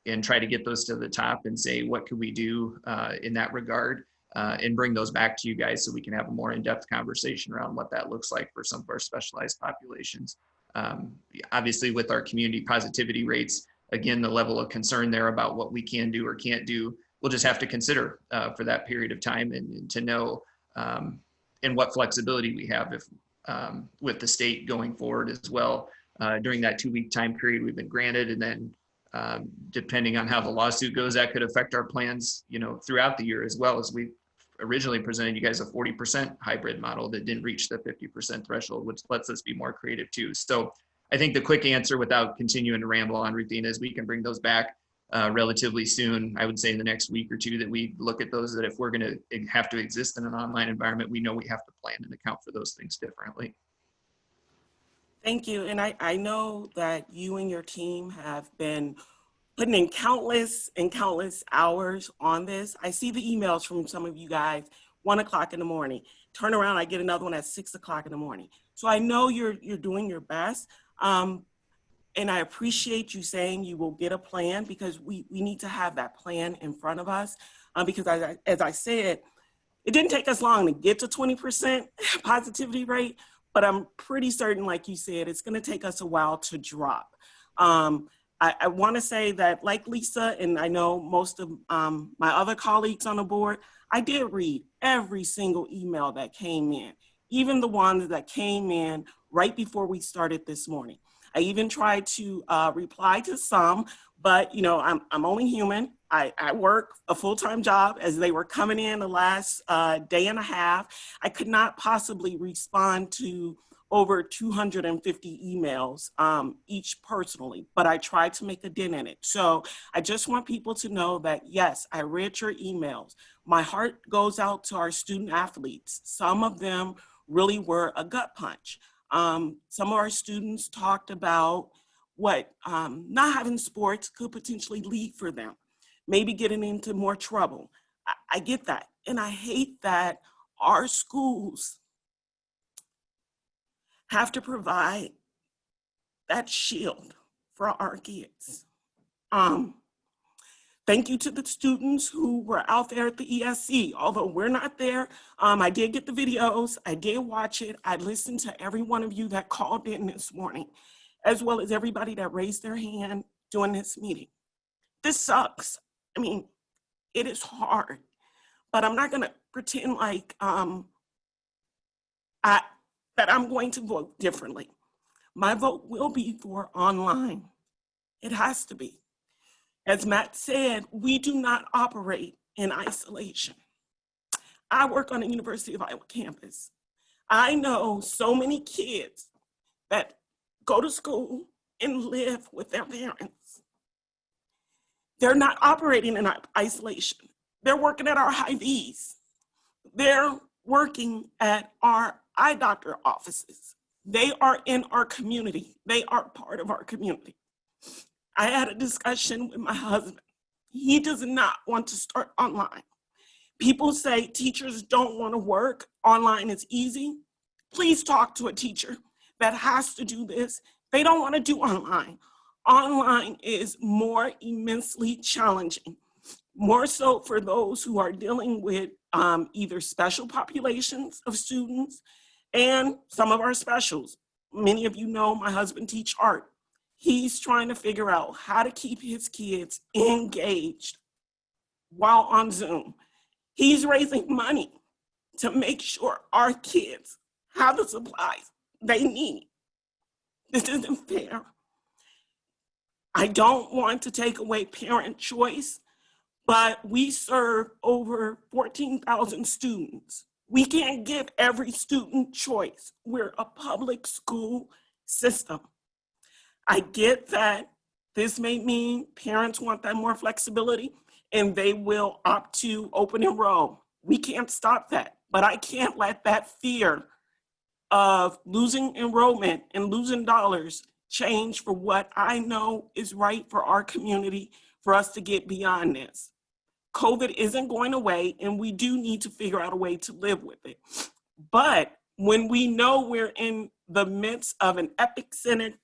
and try to get those to the top and say, what could we do in that regard, and bring those back to you guys so we can have a more in-depth conversation around what that looks like for some of our specialized populations. Obviously with our community positivity rates, again, the level of concern there about what we can do or can't do, we'll just have to consider for that period of time and to know and what flexibility we have if with the state going forward as well during that 2-week time period we've been granted. And then depending on how the lawsuit goes, that could affect our plans, throughout the year as well, as we originally presented you guys a 40% hybrid model that didn't reach the 50% threshold, which lets us be more creative too. So I think the quick answer without continuing to ramble on, Ruthina, is we can bring those back relatively soon. I would say in the next week or two that we look at those, that if we're going to have to exist in an online environment, we know we have to plan and account for those things differently. Thank you. And I know that you and your team have been putting in countless and countless hours on this. I see the emails from some of you guys, 1 o'clock in the morning. Turn around, I get another one at 6 o'clock in the morning. So I know you're doing your best. And I appreciate you saying you will get a plan, because we need to have that plan in front of us. Because as I said, it didn't take us long to get to 20% positivity rate, but I'm pretty certain, like you said, it's gonna take us a while to drop. I wanna say that, like Lisa, and I know most of my other colleagues on the board, I did read every single email that came in, even the ones that came in right before we started this morning. I even tried to reply to some, but you know, I'm only human. I work a full-time job. As they were coming in the last day and a half, I could not possibly respond to over 250 emails each personally, but I tried to make a dent in it. So I just want people to know that, yes, I read your emails. My heart goes out to our student athletes. Some of them really were a gut punch. Some of our students talked about what not having sports could potentially lead for them, maybe getting into more trouble. I get that. And I hate that our schools have to provide that shield for our kids. Thank you to the students who were out there at the ESC. Although we're not there, I did get the videos, I did watch it. I listened to every one of you that called in this morning, as well as everybody that raised their hand during this meeting. This sucks. I mean, it is hard, but I'm not gonna pretend like that I'm going to vote differently. My vote will be for online. It has to be. As Matt said, we do not operate in isolation. I work on the University of Iowa campus. I know so many kids that go to school and live with their parents. They're not operating in isolation. They're working at our Hy-Vees. They're working at our eye doctor offices. They are in our community. They are part of our community. I had a discussion with my husband. He does not want to start online. People say teachers don't want to work. Online is easy. Please talk to a teacher that has to do this. They don't want to do online. Online is more immensely challenging, more so for those who are dealing with either special populations of students and some of our specials. Many of you know my husband teaches art. He's trying to figure out how to keep his kids engaged while on Zoom. He's raising money to make sure our kids have the supplies they need. This isn't fair. I don't want to take away parent choice, but we serve over 14,000 students. We can't give every student choice. We're a public school system. I get that this may mean parents want that more flexibility and they will opt to open enroll. We can't stop that, but I can't let that fear of losing enrollment and losing dollars change for what I know is right for our community for us to get beyond this. COVID isn't going away and we do need to figure out a way to live with it. But when we know we're in the midst of an epicenter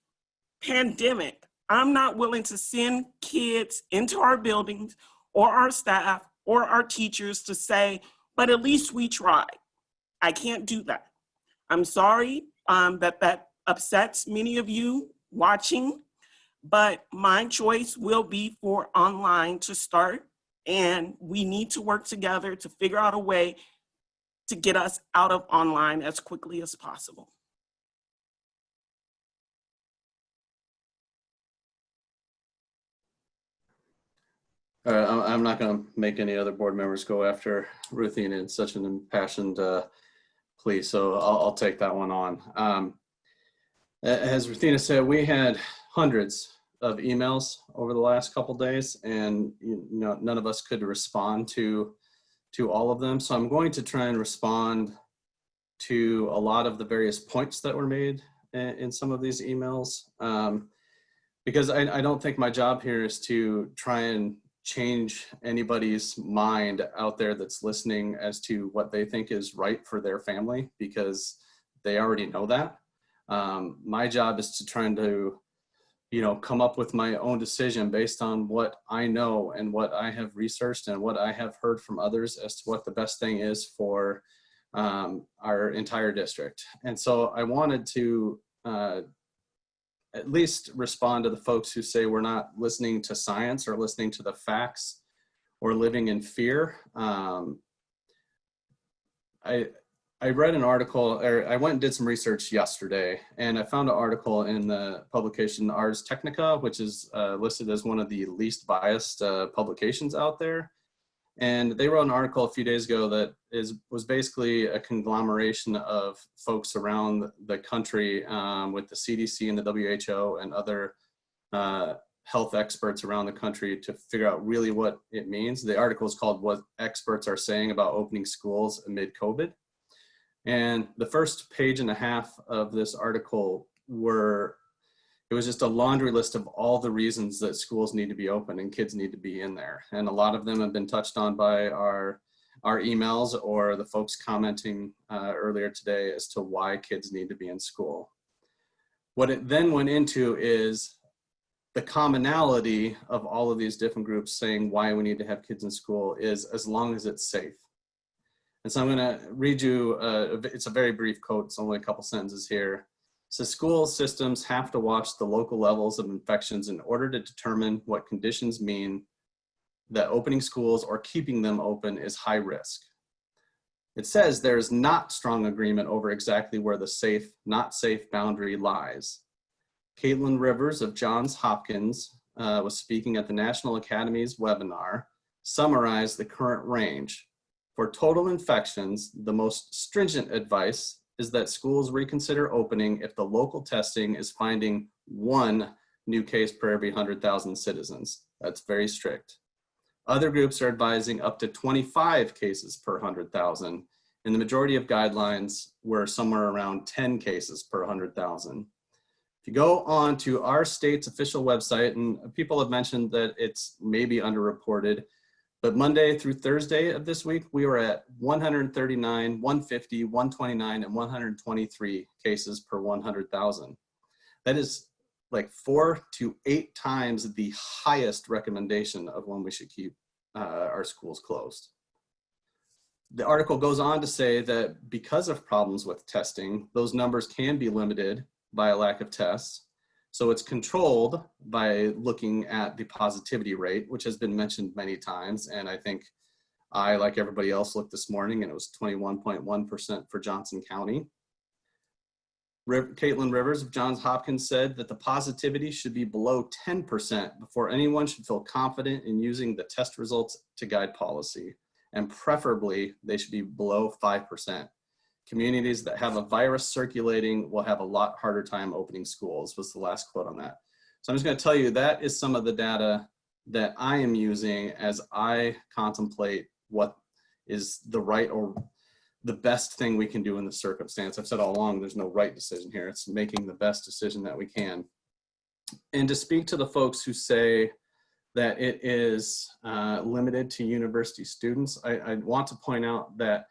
pandemic, I'm not willing to send kids into our buildings or our staff or our teachers to say, but at least we tried. I can't do that. I'm sorry that upsets many of you watching, but my choice will be for online to start, and we need to work together to figure out a way to get us out of online as quickly as possible. I'm not going to make any other board members go after Ruthie in such an impassioned plea, so I'll take that one on. As Ruthina said, we had hundreds of emails over the last couple days, and none of us could respond to all of them. So I'm going to try and respond to a lot of the various points that were made in some of these emails, because I don't think my job here is to try and change anybody's mind out there that's listening as to what they think is right for their family, because they already know that. My job is to try and come up with my own decision based on what I know and what I have researched and what I have heard from others as to what the best thing is for our entire district. And so I wanted to at least respond to the folks who say we're not listening to science or listening to the facts or living in fear. I read an article, or I went and did some research yesterday, and I found an article in the publication Ars Technica, which is listed as one of the least biased publications out there. And they wrote an article a few days ago that was basically a conglomeration of folks around the country with the CDC and the WHO and other health experts around the country to figure out really what it means. The article is called "What Experts Are Saying About Opening Schools Amid COVID." And the first page and a half of this article it was just a laundry list of all the reasons that schools need to be open and kids need to be in there. And a lot of them have been touched on by our emails or the folks commenting earlier today as to why kids need to be in school. What it then went into is the commonality of all of these different groups saying why we need to have kids in school is as long as it's safe. And so I'm going to read you, it's a very brief quote, it's only a couple sentences here. So school systems have to watch the local levels of infections in order to determine what conditions mean that opening schools or keeping them open is high risk. It says there is not strong agreement over exactly where the safe, not safe boundary lies. Caitlin Rivers of Johns Hopkins was speaking at the National Academy's webinar, summarized the current range. For total infections, the most stringent advice is that schools reconsider opening if the local testing is finding 1 new case per every 100,000 citizens. That's very strict. Other groups are advising up to 25 cases per 100,000, and the majority of guidelines were somewhere around 10 cases per 100,000. If you go on to our state's official website, and people have mentioned that it's maybe underreported, but Monday through Thursday of this week, we were at 139, 150, 129, and 123 cases per 100,000. That is like 4 to 8 times the highest recommendation of when we should keep our schools closed. The article goes on to say that because of problems with testing, those numbers can be limited by a lack of tests. So it's controlled by looking at the positivity rate, which has been mentioned many times. And I think I, like everybody else, looked this morning and it was 21.1% for Johnson County. Caitlin Rivers of Johns Hopkins said that the positivity should be below 10% before anyone should feel confident in using the test results to guide policy. And preferably, they should be below 5%. Communities that have a virus circulating will have a lot harder time opening schools, was the last quote on that. So I'm just going to tell you that is some of the data that I am using as I contemplate what is the right or the best thing we can do in the circumstance. I've said all along, there's no right decision here. It's making the best decision that we can. And to speak to the folks who say that it is limited to university students, I want to point out that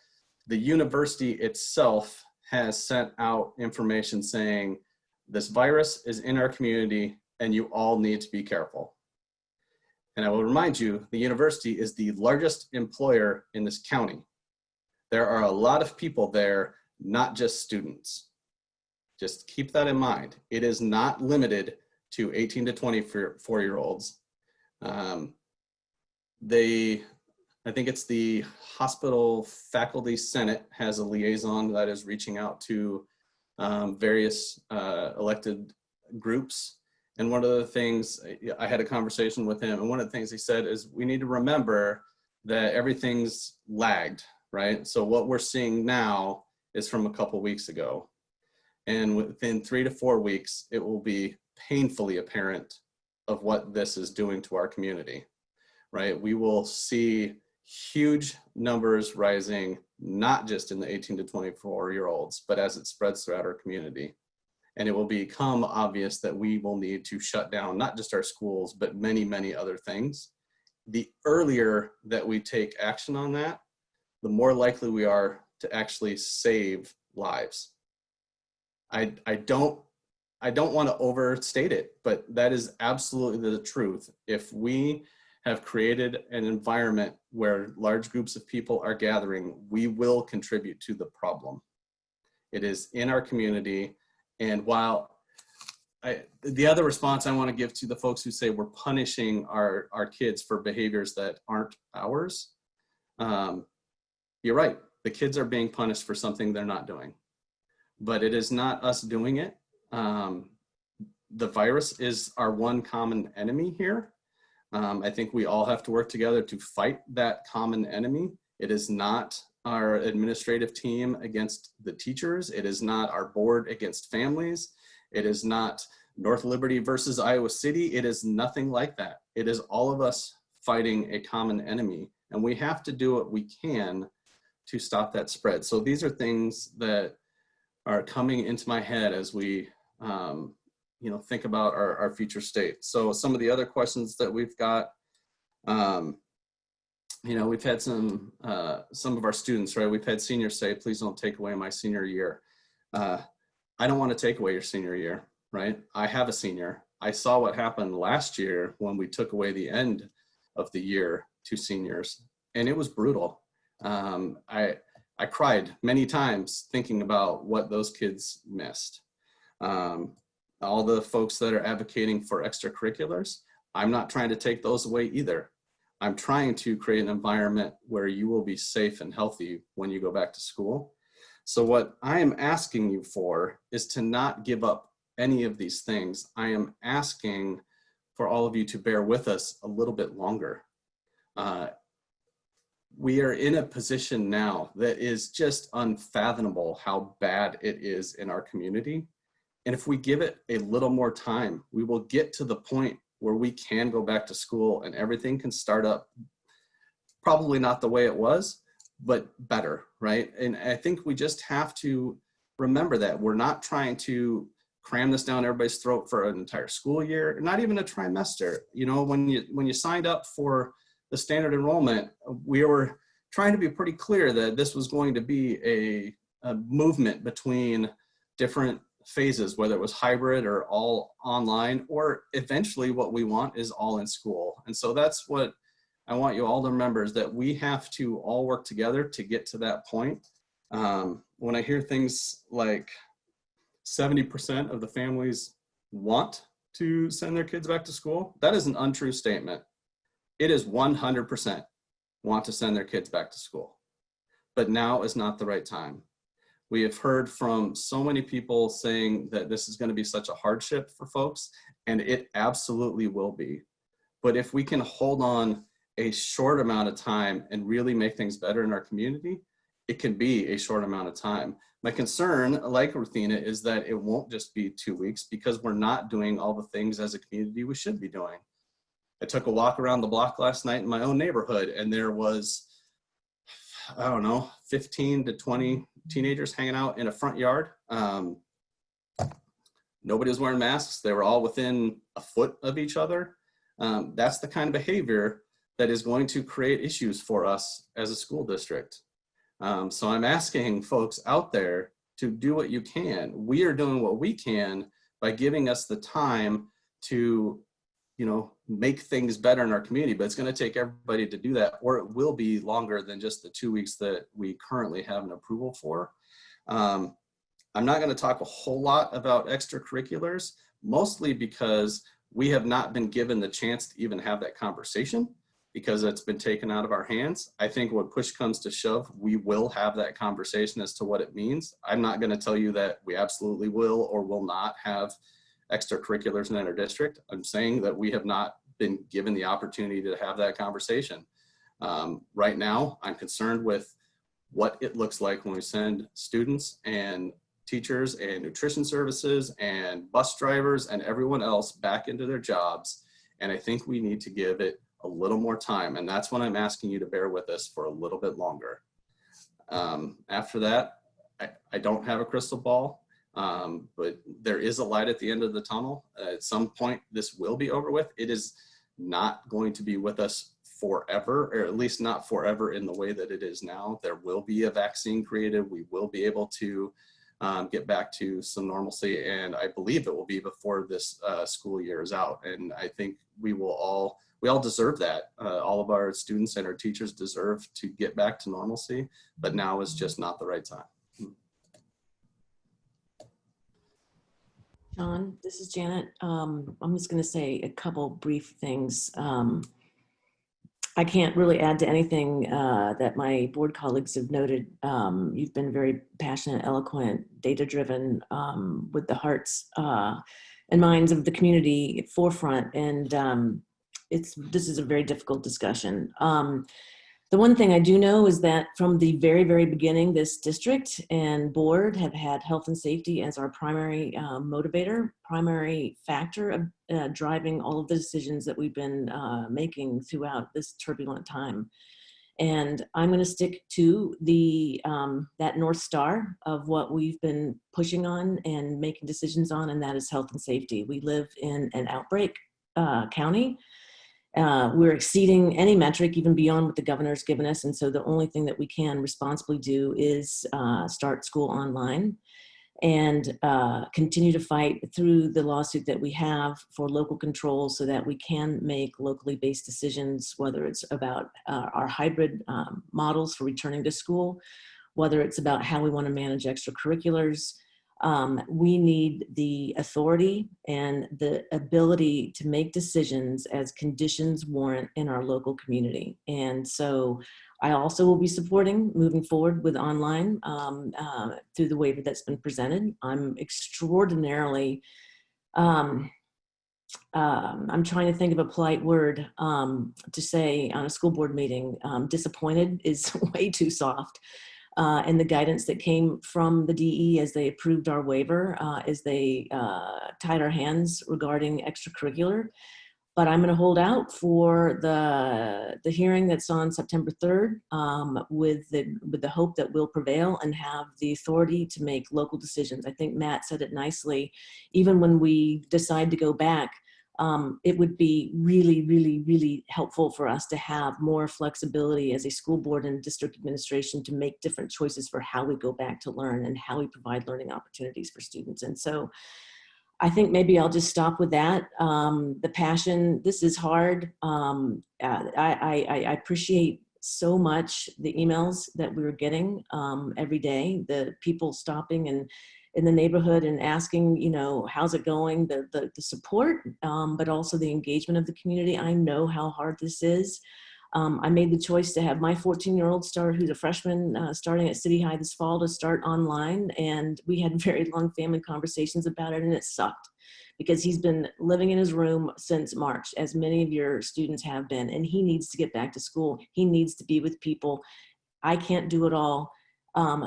the university itself has sent out information saying this virus is in our community and you all need to be careful. And I will remind you, the university is the largest employer in this county. There are a lot of people there, not just students. Just keep that in mind. It is not limited to 18 to 24-year-olds. I think it's the hospital faculty senate has a liaison that is reaching out to various elected groups And one of the things, I had a conversation with him, and one of the things he said is we need to remember that everything's lagged, right? So what we're seeing now is from a couple weeks ago. And within 3 to 4 weeks, it will be painfully apparent of what this is doing to our community, right? We will see huge numbers rising, not just in the 18 to 24-year-olds, but as it spreads throughout our community. And it will become obvious that we will need to shut down not just our schools, but many, many other things. The earlier that we take action on that, the more likely we are to actually save lives. I don't want to overstate it, but that is absolutely the truth. If we have created an environment where large groups of people are gathering, we will contribute to the problem. It is in our community. And while the other response I want to give to the folks who say we're punishing our kids for behaviors that aren't ours, you're right. The kids are being punished for something they're not doing, but it is not us doing it. The virus is our one common enemy here. I think we all have to work together to fight that common enemy. It is not our administrative team against the teachers. It is not our board against families. It is not North Liberty versus Iowa City. It is nothing like that. It is all of us fighting a common enemy, and we have to do what we can to stop that spread. So these are things that are coming into my head as we think about our future state. So some of the other questions that we've got, we've had some of our students, right? We've had seniors say, please don't take away my senior year. I don't want to take away your senior year, right? I have a senior. I saw what happened last year when we took away the end of the year to seniors, and it was brutal. I cried many times thinking about what those kids missed. All the folks that are advocating for extracurriculars, I'm not trying to take those away either. I'm trying to create an environment where you will be safe and healthy when you go back to school. So what I am asking you for is to not give up any of these things. I am asking for all of you to bear with us a little bit longer. We are in a position now that is just unfathomable how bad it is in our community. And if we give it a little more time, we will get to the point where we can go back to school and everything can start up, probably not the way it was, but better, right? And I think we just have to remember that we're not trying to cram this down everybody's throat for an entire school year, not even a trimester. You know, when you signed up for the standard enrollment, we were trying to be pretty clear that this was going to be a movement between different phases, whether it was hybrid or all online, or eventually what we want is all in school. And so that's what I want you all to remember, is that we have to all work together to get to that point. When I hear things like 70% of the families want to send their kids back to school, that is an untrue statement. It is 100% want to send their kids back to school. But now is not the right time. We have heard from so many people saying that this is going to be such a hardship for folks, and it absolutely will be. But if we can hold on a short amount of time and really make things better in our community, it can be a short amount of time. My concern, like Ruthina, is that it won't just be 2 weeks, because we're not doing all the things as a community we should be doing. I took a walk around the block last night in my own neighborhood, and there was, I don't know, 15 to 20 teenagers hanging out in a front yard. Nobody was wearing masks. They were all within a foot of each other. That's the kind of behavior that is going to create issues for us as a school district. So I'm asking folks out there to do what you can. We are doing what we can by giving us the time to, make things better in our community, but it's going to take everybody to do that, or it will be longer than just the 2 weeks that we currently have an approval for. I'm not going to talk a whole lot about extracurriculars, mostly because we have not been given the chance to even have that conversation, because it's been taken out of our hands. I think when push comes to shove, we will have that conversation as to what it means. I'm not going to tell you that we absolutely will or will not have extracurriculars in our district. I'm saying that we have not been given the opportunity to have that conversation. Right now, I'm concerned with what it looks like when we send students and teachers and nutrition services and bus drivers and everyone else back into their jobs. And I think we need to give it a little more time. And that's when I'm asking you to bear with us for a little bit longer. After that, I don't have a crystal ball, but there is a light at the end of the tunnel. At some point, this will be over with. It is not going to be with us forever, or at least not forever in the way that it is now. There will be a vaccine created. We will be able to get back to some normalcy, and I believe it will be before this school year is out. And I think we all deserve that. All of our students and our teachers deserve to get back to normalcy, but now is just not the right time. John, this is Janet. I'm just going to say a couple brief things. I can't really add to anything that my board colleagues have noted. You've been very passionate, eloquent, data-driven, with the hearts and minds of the community at forefront, and this is a very difficult discussion. The one thing I do know is that from the very, very beginning, this district and board have had health and safety as our primary motivator, primary factor of driving all of the decisions that we've been making throughout this turbulent time. And I'm going to stick to the that North Star of what we've been pushing on and making decisions on, and that is health and safety. We live in an outbreak county. We're exceeding any metric, even beyond what the governor's given us. And so the only thing that we can responsibly do is start school online and continue to fight through the lawsuit that we have for local control so that we can make locally based decisions, whether it's about our hybrid models for returning to school, whether it's about how we want to manage extracurriculars. We need the authority and the ability to make decisions as conditions warrant in our local community. And so I also will be supporting moving forward with online through the waiver that's been presented. I'm extraordinarily, I'm trying to think of a polite word to say on a school board meeting. Disappointed is way too soft. And the guidance that came from the DE as they approved our waiver, as they tied our hands regarding extracurricular. But I'm going to hold out for the hearing that's on September 3rd with the hope that we'll prevail and have the authority to make local decisions. I think Matt said it nicely. Even when we decide to go back, it would be really, really, really helpful for us to have more flexibility as a school board and district administration to make different choices for how we go back to learn and how we provide learning opportunities for students. And so I think maybe I'll just stop with that. The passion, this is hard. I appreciate so much the emails that we were getting every day, the people stopping and in the neighborhood and asking, you know, how's it going, the support, but also the engagement of the community. I know how hard this is. I made the choice to have my 14-year-old who's a freshman starting at City High this fall, to start online. And we had very long family conversations about it, and it sucked because he's been living in his room since March, as many of your students have been, and he needs to get back to school. He needs to be with people. I can't do it all.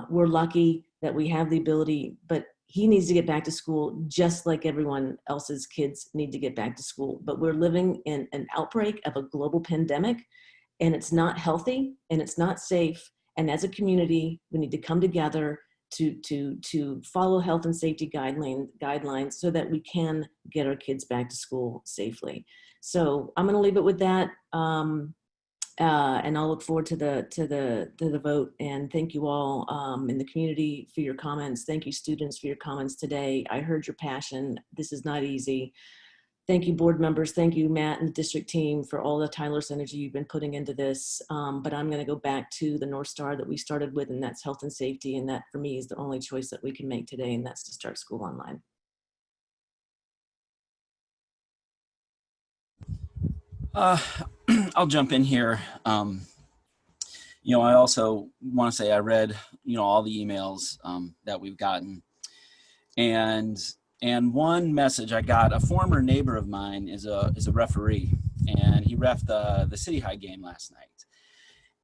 We're lucky that we have the ability, but he needs to get back to school just like everyone else's kids need to get back to school. But we're living in an outbreak of a global pandemic, and it's not healthy and it's not safe. And as a community, we need to come together to follow health and safety guidelines so that we can get our kids back to school safely. So I'm gonna leave it with that. And I'll look forward to the vote. And thank you all in the community for your comments. Thank you, students, for your comments today. I heard your passion. This is not easy. Thank you, board members. Thank you, Matt and the district team, for all the tireless energy you've been putting into this. But I'm going to go back to the North Star that we started with, and that's health and safety. And that, for me, is the only choice that we can make today, and that's to start school online. I'll jump in here. You know, I also want to say I read, you know, all the emails that we've gotten. And And one message I got, a former neighbor of mine is a referee, and he reffed the City High game last night.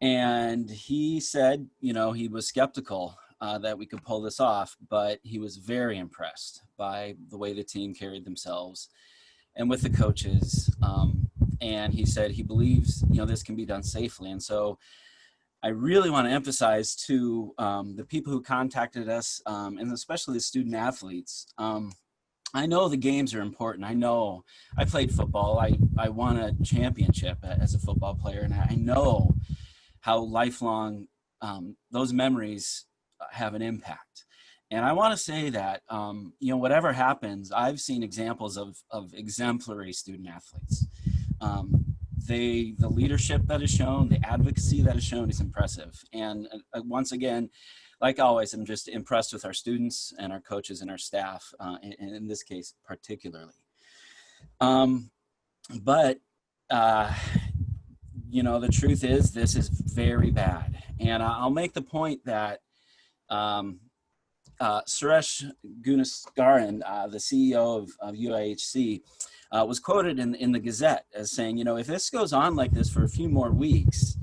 And he said, you know, he was skeptical that we could pull this off, but he was very impressed by the way the team carried themselves and with the coaches. And he said he believes, you know, this can be done safely. And so I really want to emphasize to the people who contacted us, and especially the student athletes, I know the games are important. I know I played football. I won a championship as a football player, and I know how lifelong those memories have an impact. And I want to say that, you know, whatever happens, I've seen examples of exemplary student athletes. The leadership that is shown, the advocacy that is shown is impressive. And once again, like always, I'm just impressed with our students and our coaches and our staff, and in this case, particularly. But you know, the truth is this is very bad. And I'll make the point that Suresh Gunasekaran, the CEO of UIHC, was quoted in the Gazette as saying, you know, if this goes on like this for a few more weeks,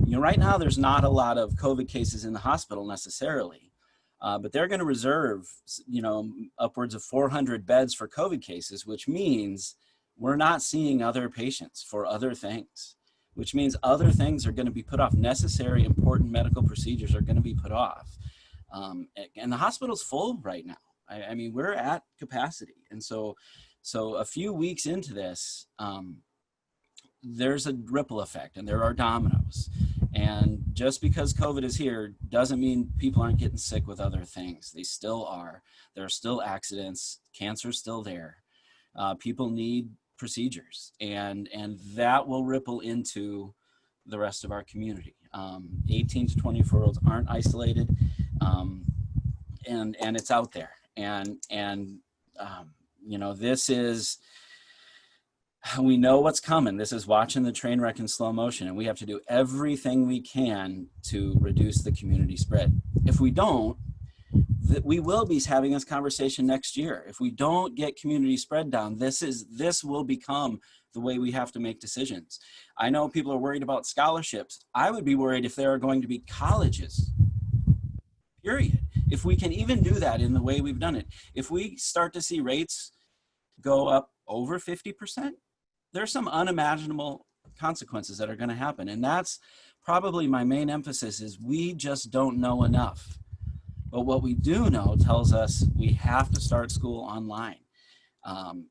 you know, right now there's not a lot of COVID cases in the hospital necessarily, but they're going to reserve, you know, upwards of 400 beds for COVID cases, which means we're not seeing other patients for other things, which means other things are going to be put off. Necessary, important medical procedures are going to be put off. And the hospital's full right now. I mean, we're at capacity. And so a few weeks into this, there's a ripple effect and there are dominoes. And just because COVID is here doesn't mean people aren't getting sick with other things. They still are. There are still accidents. Cancer's still there. People need procedures, and that will ripple into the rest of our community. 18 to 24-year-olds aren't isolated, and it's out there. And you know, this is, we know what's coming. This is watching the train wreck in slow motion, and we have to do everything we can to reduce the community spread. If we don't, we will be having this conversation next year. If we don't get community spread down, this will become the way we have to make decisions. I know people are worried about scholarships. I would be worried if there are going to be colleges, period. If we can even do that in the way we've done it. If we start to see rates go up over 50%, there's some unimaginable consequences that are going to happen. And that's probably my main emphasis, is we just don't know enough. But what we do know tells us we have to start school online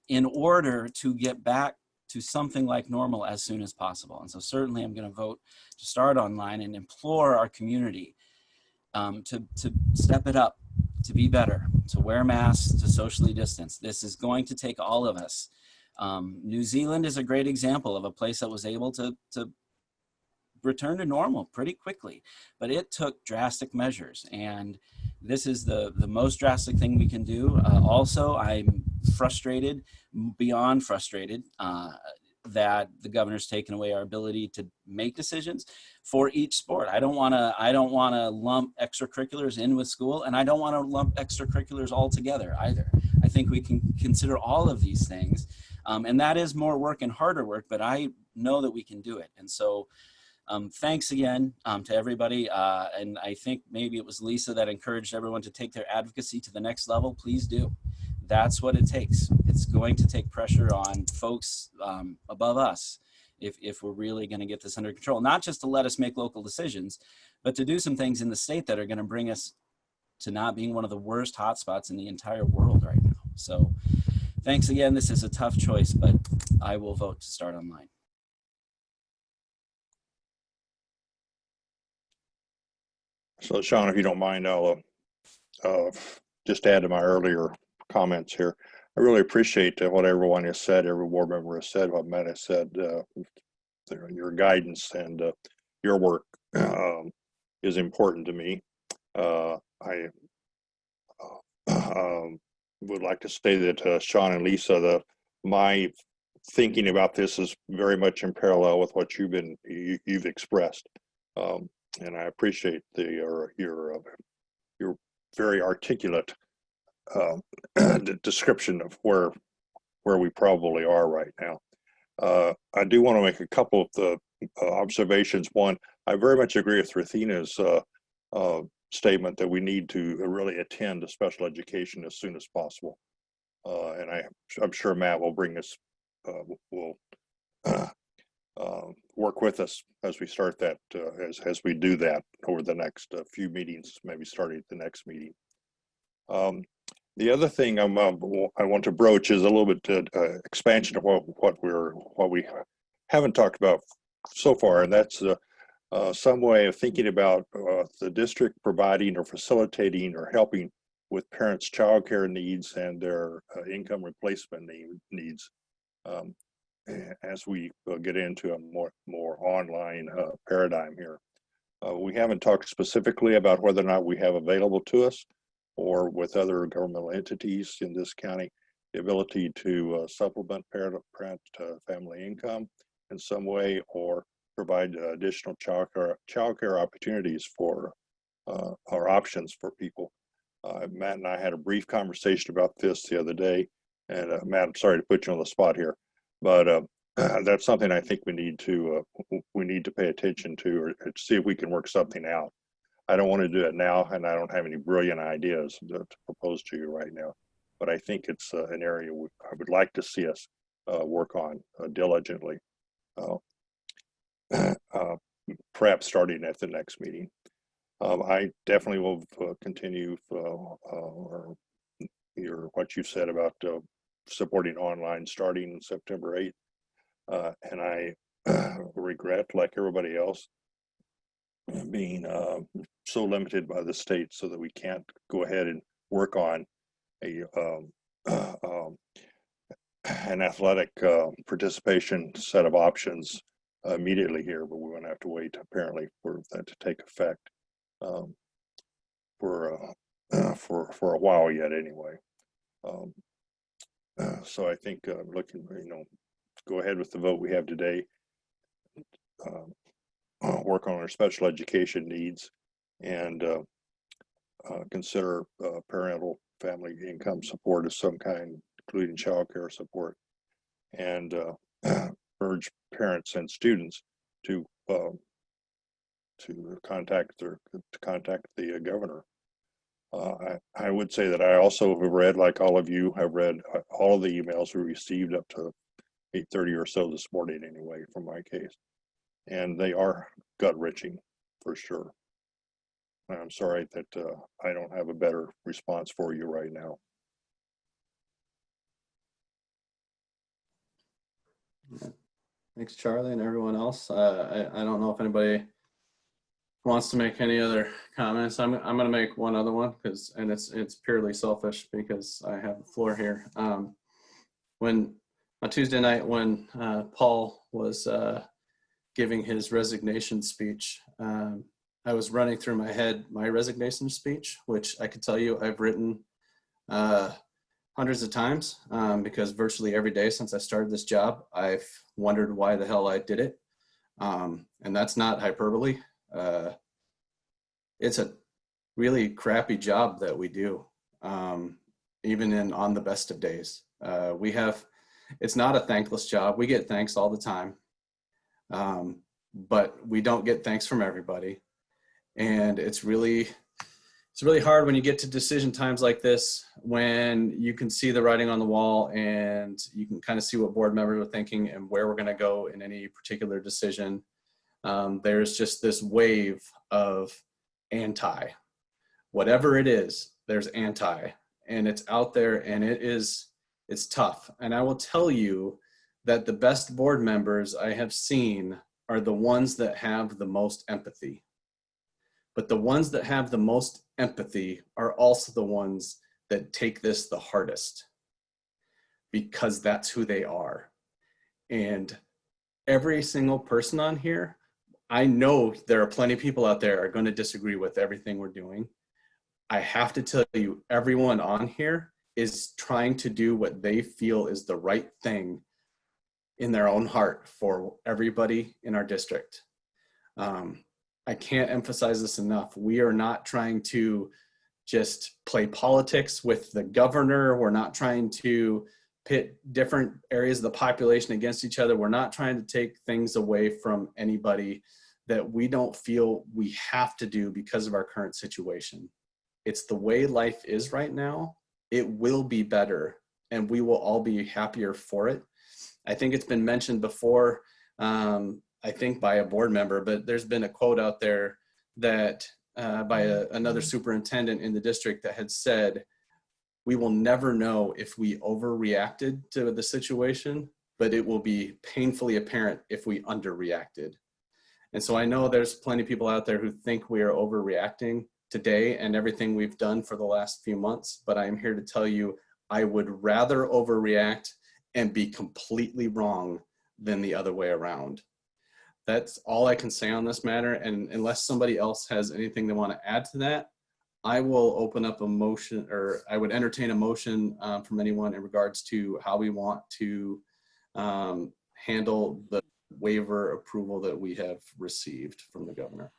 in order to get back to something like normal as soon as possible. And so certainly I'm going to vote to start online and implore our community to step it up, to be better, to wear masks, to socially distance. This is going to take all of us. New Zealand is a great example of a place that was able to return to normal pretty quickly, but it took drastic measures, and this is the most drastic thing we can do. Also, I'm frustrated, beyond frustrated, that the governor's taken away our ability to make decisions for each sport. I don't want to lump extracurriculars in with school, and I don't want to lump extracurriculars all together either. I think we can consider all of these things, and that is more work and harder work, but I know that we can do it. And so thanks again to everybody. And I think maybe it was Lisa that encouraged everyone to take their advocacy to the next level. Please do. That's what it takes. It's going to take pressure on folks above us if we're really going to get this under control. Not just to let us make local decisions, but to do some things in the state that are going to bring us to not being one of the worst hotspots in the entire world right now. So thanks again. This is a tough choice, but I will vote to start online. So Sean, if you don't mind, I'll just add to my earlier comments here. I really appreciate what everyone has said, every board member has said, what Matt has said, your guidance and your work is important to me. I would like to say that Sean and Lisa, my thinking about this is very much in parallel with what you've expressed. And I appreciate your very articulate the description of where we probably are right now. I do want to make a couple of the observations. One, I very much agree with Rathina's statement that we need to really attend to special education as soon as possible. And I'm sure Matt will bring us, will work with us as we start that, as we do that over the next few meetings, maybe starting at the next meeting. The other thing I want to broach is a little bit expansion of what we haven't talked about so far, and that's some way of thinking about the district providing or facilitating or helping with parents' childcare needs and their income replacement needs as we get into a more online paradigm here. We haven't talked specifically about whether or not we have available to us or with other governmental entities in this county the ability to supplement parent family income in some way, or provide additional childcare opportunities for or options for people. Matt and I had a brief conversation about this the other day, and Matt, I'm sorry to put you on the spot here, but that's something I think we need to pay attention to, or see if we can work something out. I don't want to do it now, and I don't have any brilliant ideas to propose to you right now, but I think it's an area I would like to see us work on diligently, perhaps starting at the next meeting. I definitely will continue what you said about supporting online starting September 8th. And I regret, like everybody else, being so limited by the state so that we can't go ahead and work on an athletic participation set of options immediately here, but we're going to have to wait apparently for that to take effect for a while yet anyway. So I think looking, go ahead with the vote we have today. Work on our special education needs, and consider parental family income support of some kind, including child care support, and urge parents and students to contact the governor. I would say that I also have read, like all of you have read, all of the emails we received up to 8:30 or so this morning anyway from my case, and they are gut-wrenching for sure. I'm sorry that I don't have a better response for you right now. Thanks, Charlie, and everyone else. I don't know if anybody wants to make any other comments. I'm going to make one other one, and it's purely selfish because I have the floor here. On Tuesday night, when Paul was giving his resignation speech, I was running through my head my resignation speech, which I could tell you I've written hundreds of times, because virtually every day since I started this job, I've wondered why the hell I did it. And that's not hyperbole. It's a really crappy job that we do, even on the best of days. It's not a thankless job. We get thanks all the time, but we don't get thanks from everybody. And it's really hard when you get to decision times like this, when you can see the writing on the wall and you can kind of see what board members are thinking and where we're going to go in any particular decision. There's just this wave of anti. Whatever it is, there's anti, and it's out there, and it's tough. And I will tell you that the best board members I have seen are the ones that have the most empathy. But the ones that have the most empathy are also the ones that take this the hardest, because that's who they are. And every single person on here, I know there are plenty of people out there are going to disagree with everything we're doing. I have to tell you, everyone on here is trying to do what they feel is the right thing in their own heart for everybody in our district. I can't emphasize this enough. We are not trying to just play politics with the governor. We're not trying to pit different areas of the population against each other. We're not trying to take things away from anybody that we don't feel we have to do because of our current situation. It's the way life is right now. It will be better, and we will all be happier for it. I think it's been mentioned before, I think by a board member, but there's been a quote out there that by another superintendent in the district that had said, we will never know if we overreacted to the situation, but it will be painfully apparent if we underreacted. And so I know there's plenty of people out there who think we are overreacting today and everything we've done for the last few months, but I'm here to tell you, I would rather overreact and be completely wrong than the other way around. That's all I can say on this matter. And unless somebody else has anything they want to add to that, I will open up a motion, or I would entertain a motion from anyone in regards to how we want to handle the waiver approval that we have received from the governor.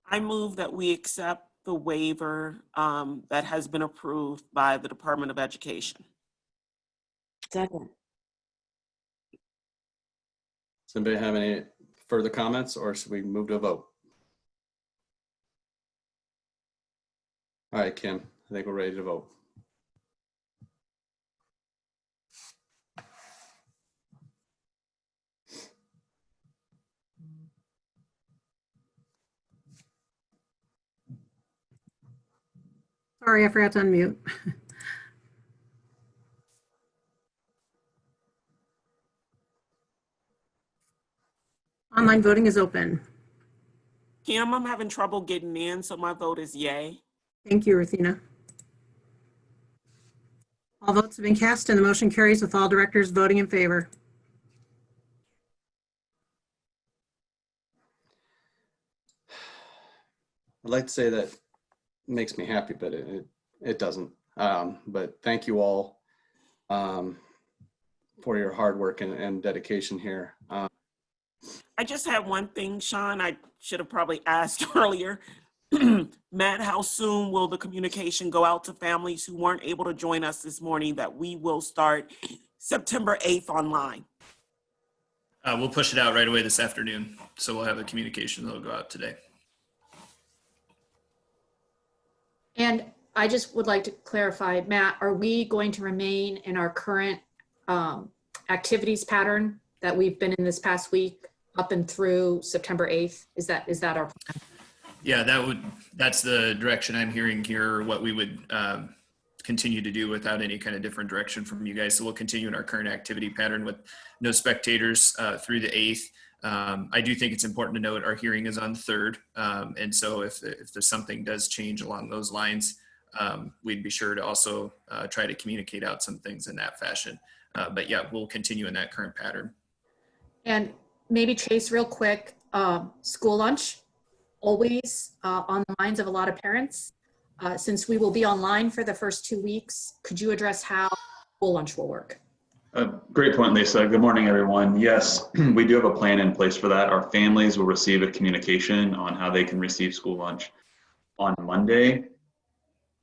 I move that we accept the waiver that has been approved by the Department of Education. Second. Does anybody have any further comments, or should we move to a vote? All right, Kim, I think we're ready to vote. Sorry, I forgot to unmute. Online voting is open. Kim, I'm having trouble getting in, so my vote is yay. Thank you, Ruthina. All votes have been cast and the motion carries with all directors voting in favor. I'd like to say that makes me happy, but it doesn't. But thank you all for your hard work and dedication here. I just have one thing, Sean, I should have probably asked earlier. Matt, how soon will the communication go out to families who weren't able to join us this morning that we will start September 8th online? We'll push it out right away this afternoon. So we'll have a communication that'll go out today. And I just would like to clarify, Matt, are we going to remain in our current activities pattern that we've been in this past week up and through September 8th? Is that our plan? Yeah, that's the direction I'm hearing here, what we would continue to do without any kind of different direction from you guys. So we'll continue in our current activity pattern with no spectators through the 8th. I do think it's important to note our hearing is on the 3rd. And so if there's something does change along those lines, we'd be sure to also try to communicate out some things in that fashion. But yeah, we'll continue in that current pattern. And maybe Chase, real quick, school lunch, always on the minds of a lot of parents. Since we will be online for the first 2 weeks, could you address how school lunch will work? Great point, Lisa. Good morning, everyone. Yes, we do have a plan in place for that. Our families will receive a communication on how they can receive school lunch on Monday.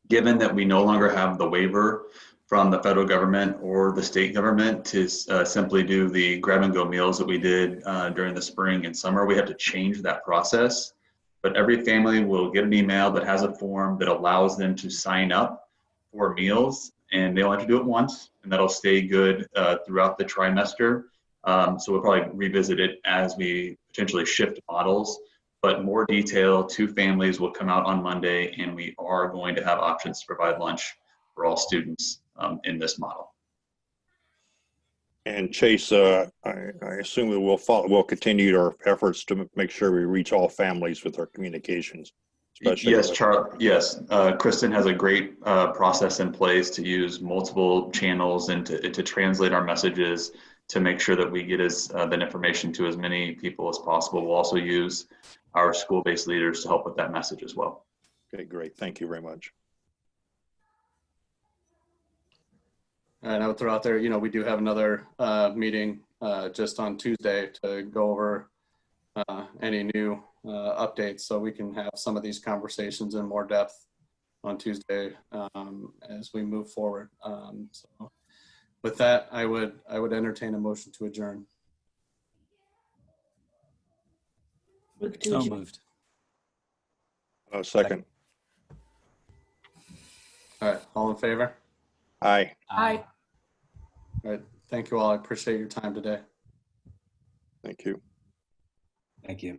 Given that we no longer have the waiver from the federal government or the state government to simply do the grab-and-go meals that we did during the spring and summer, we have to change that process. But every family will get an email that has a form that allows them to sign up for meals, and they'll have to do it once, and that'll stay good throughout the trimester. So we'll probably revisit it as we potentially shift models, but more detail to families will come out on Monday, and we are going to have options to provide lunch for all students in this model. And Chase, I assume that we'll continue our efforts to make sure we reach all families with our communications. Yes, Charles. Yes, Kristen has a great process in place to use multiple channels and to translate our messages to make sure that we get that information to as many people as possible. We'll also use our school-based leaders to help with that message as well. Okay, great. Thank you very much. And I would throw out there, we do have another meeting just on Tuesday to go over any new updates, so we can have some of these conversations in more depth on Tuesday as we move forward. So with that, I would entertain a motion to adjourn. So moved. Second. All right, all in favor? Aye. Aye. All right, thank you all. I appreciate your time today. Thank you. Thank you.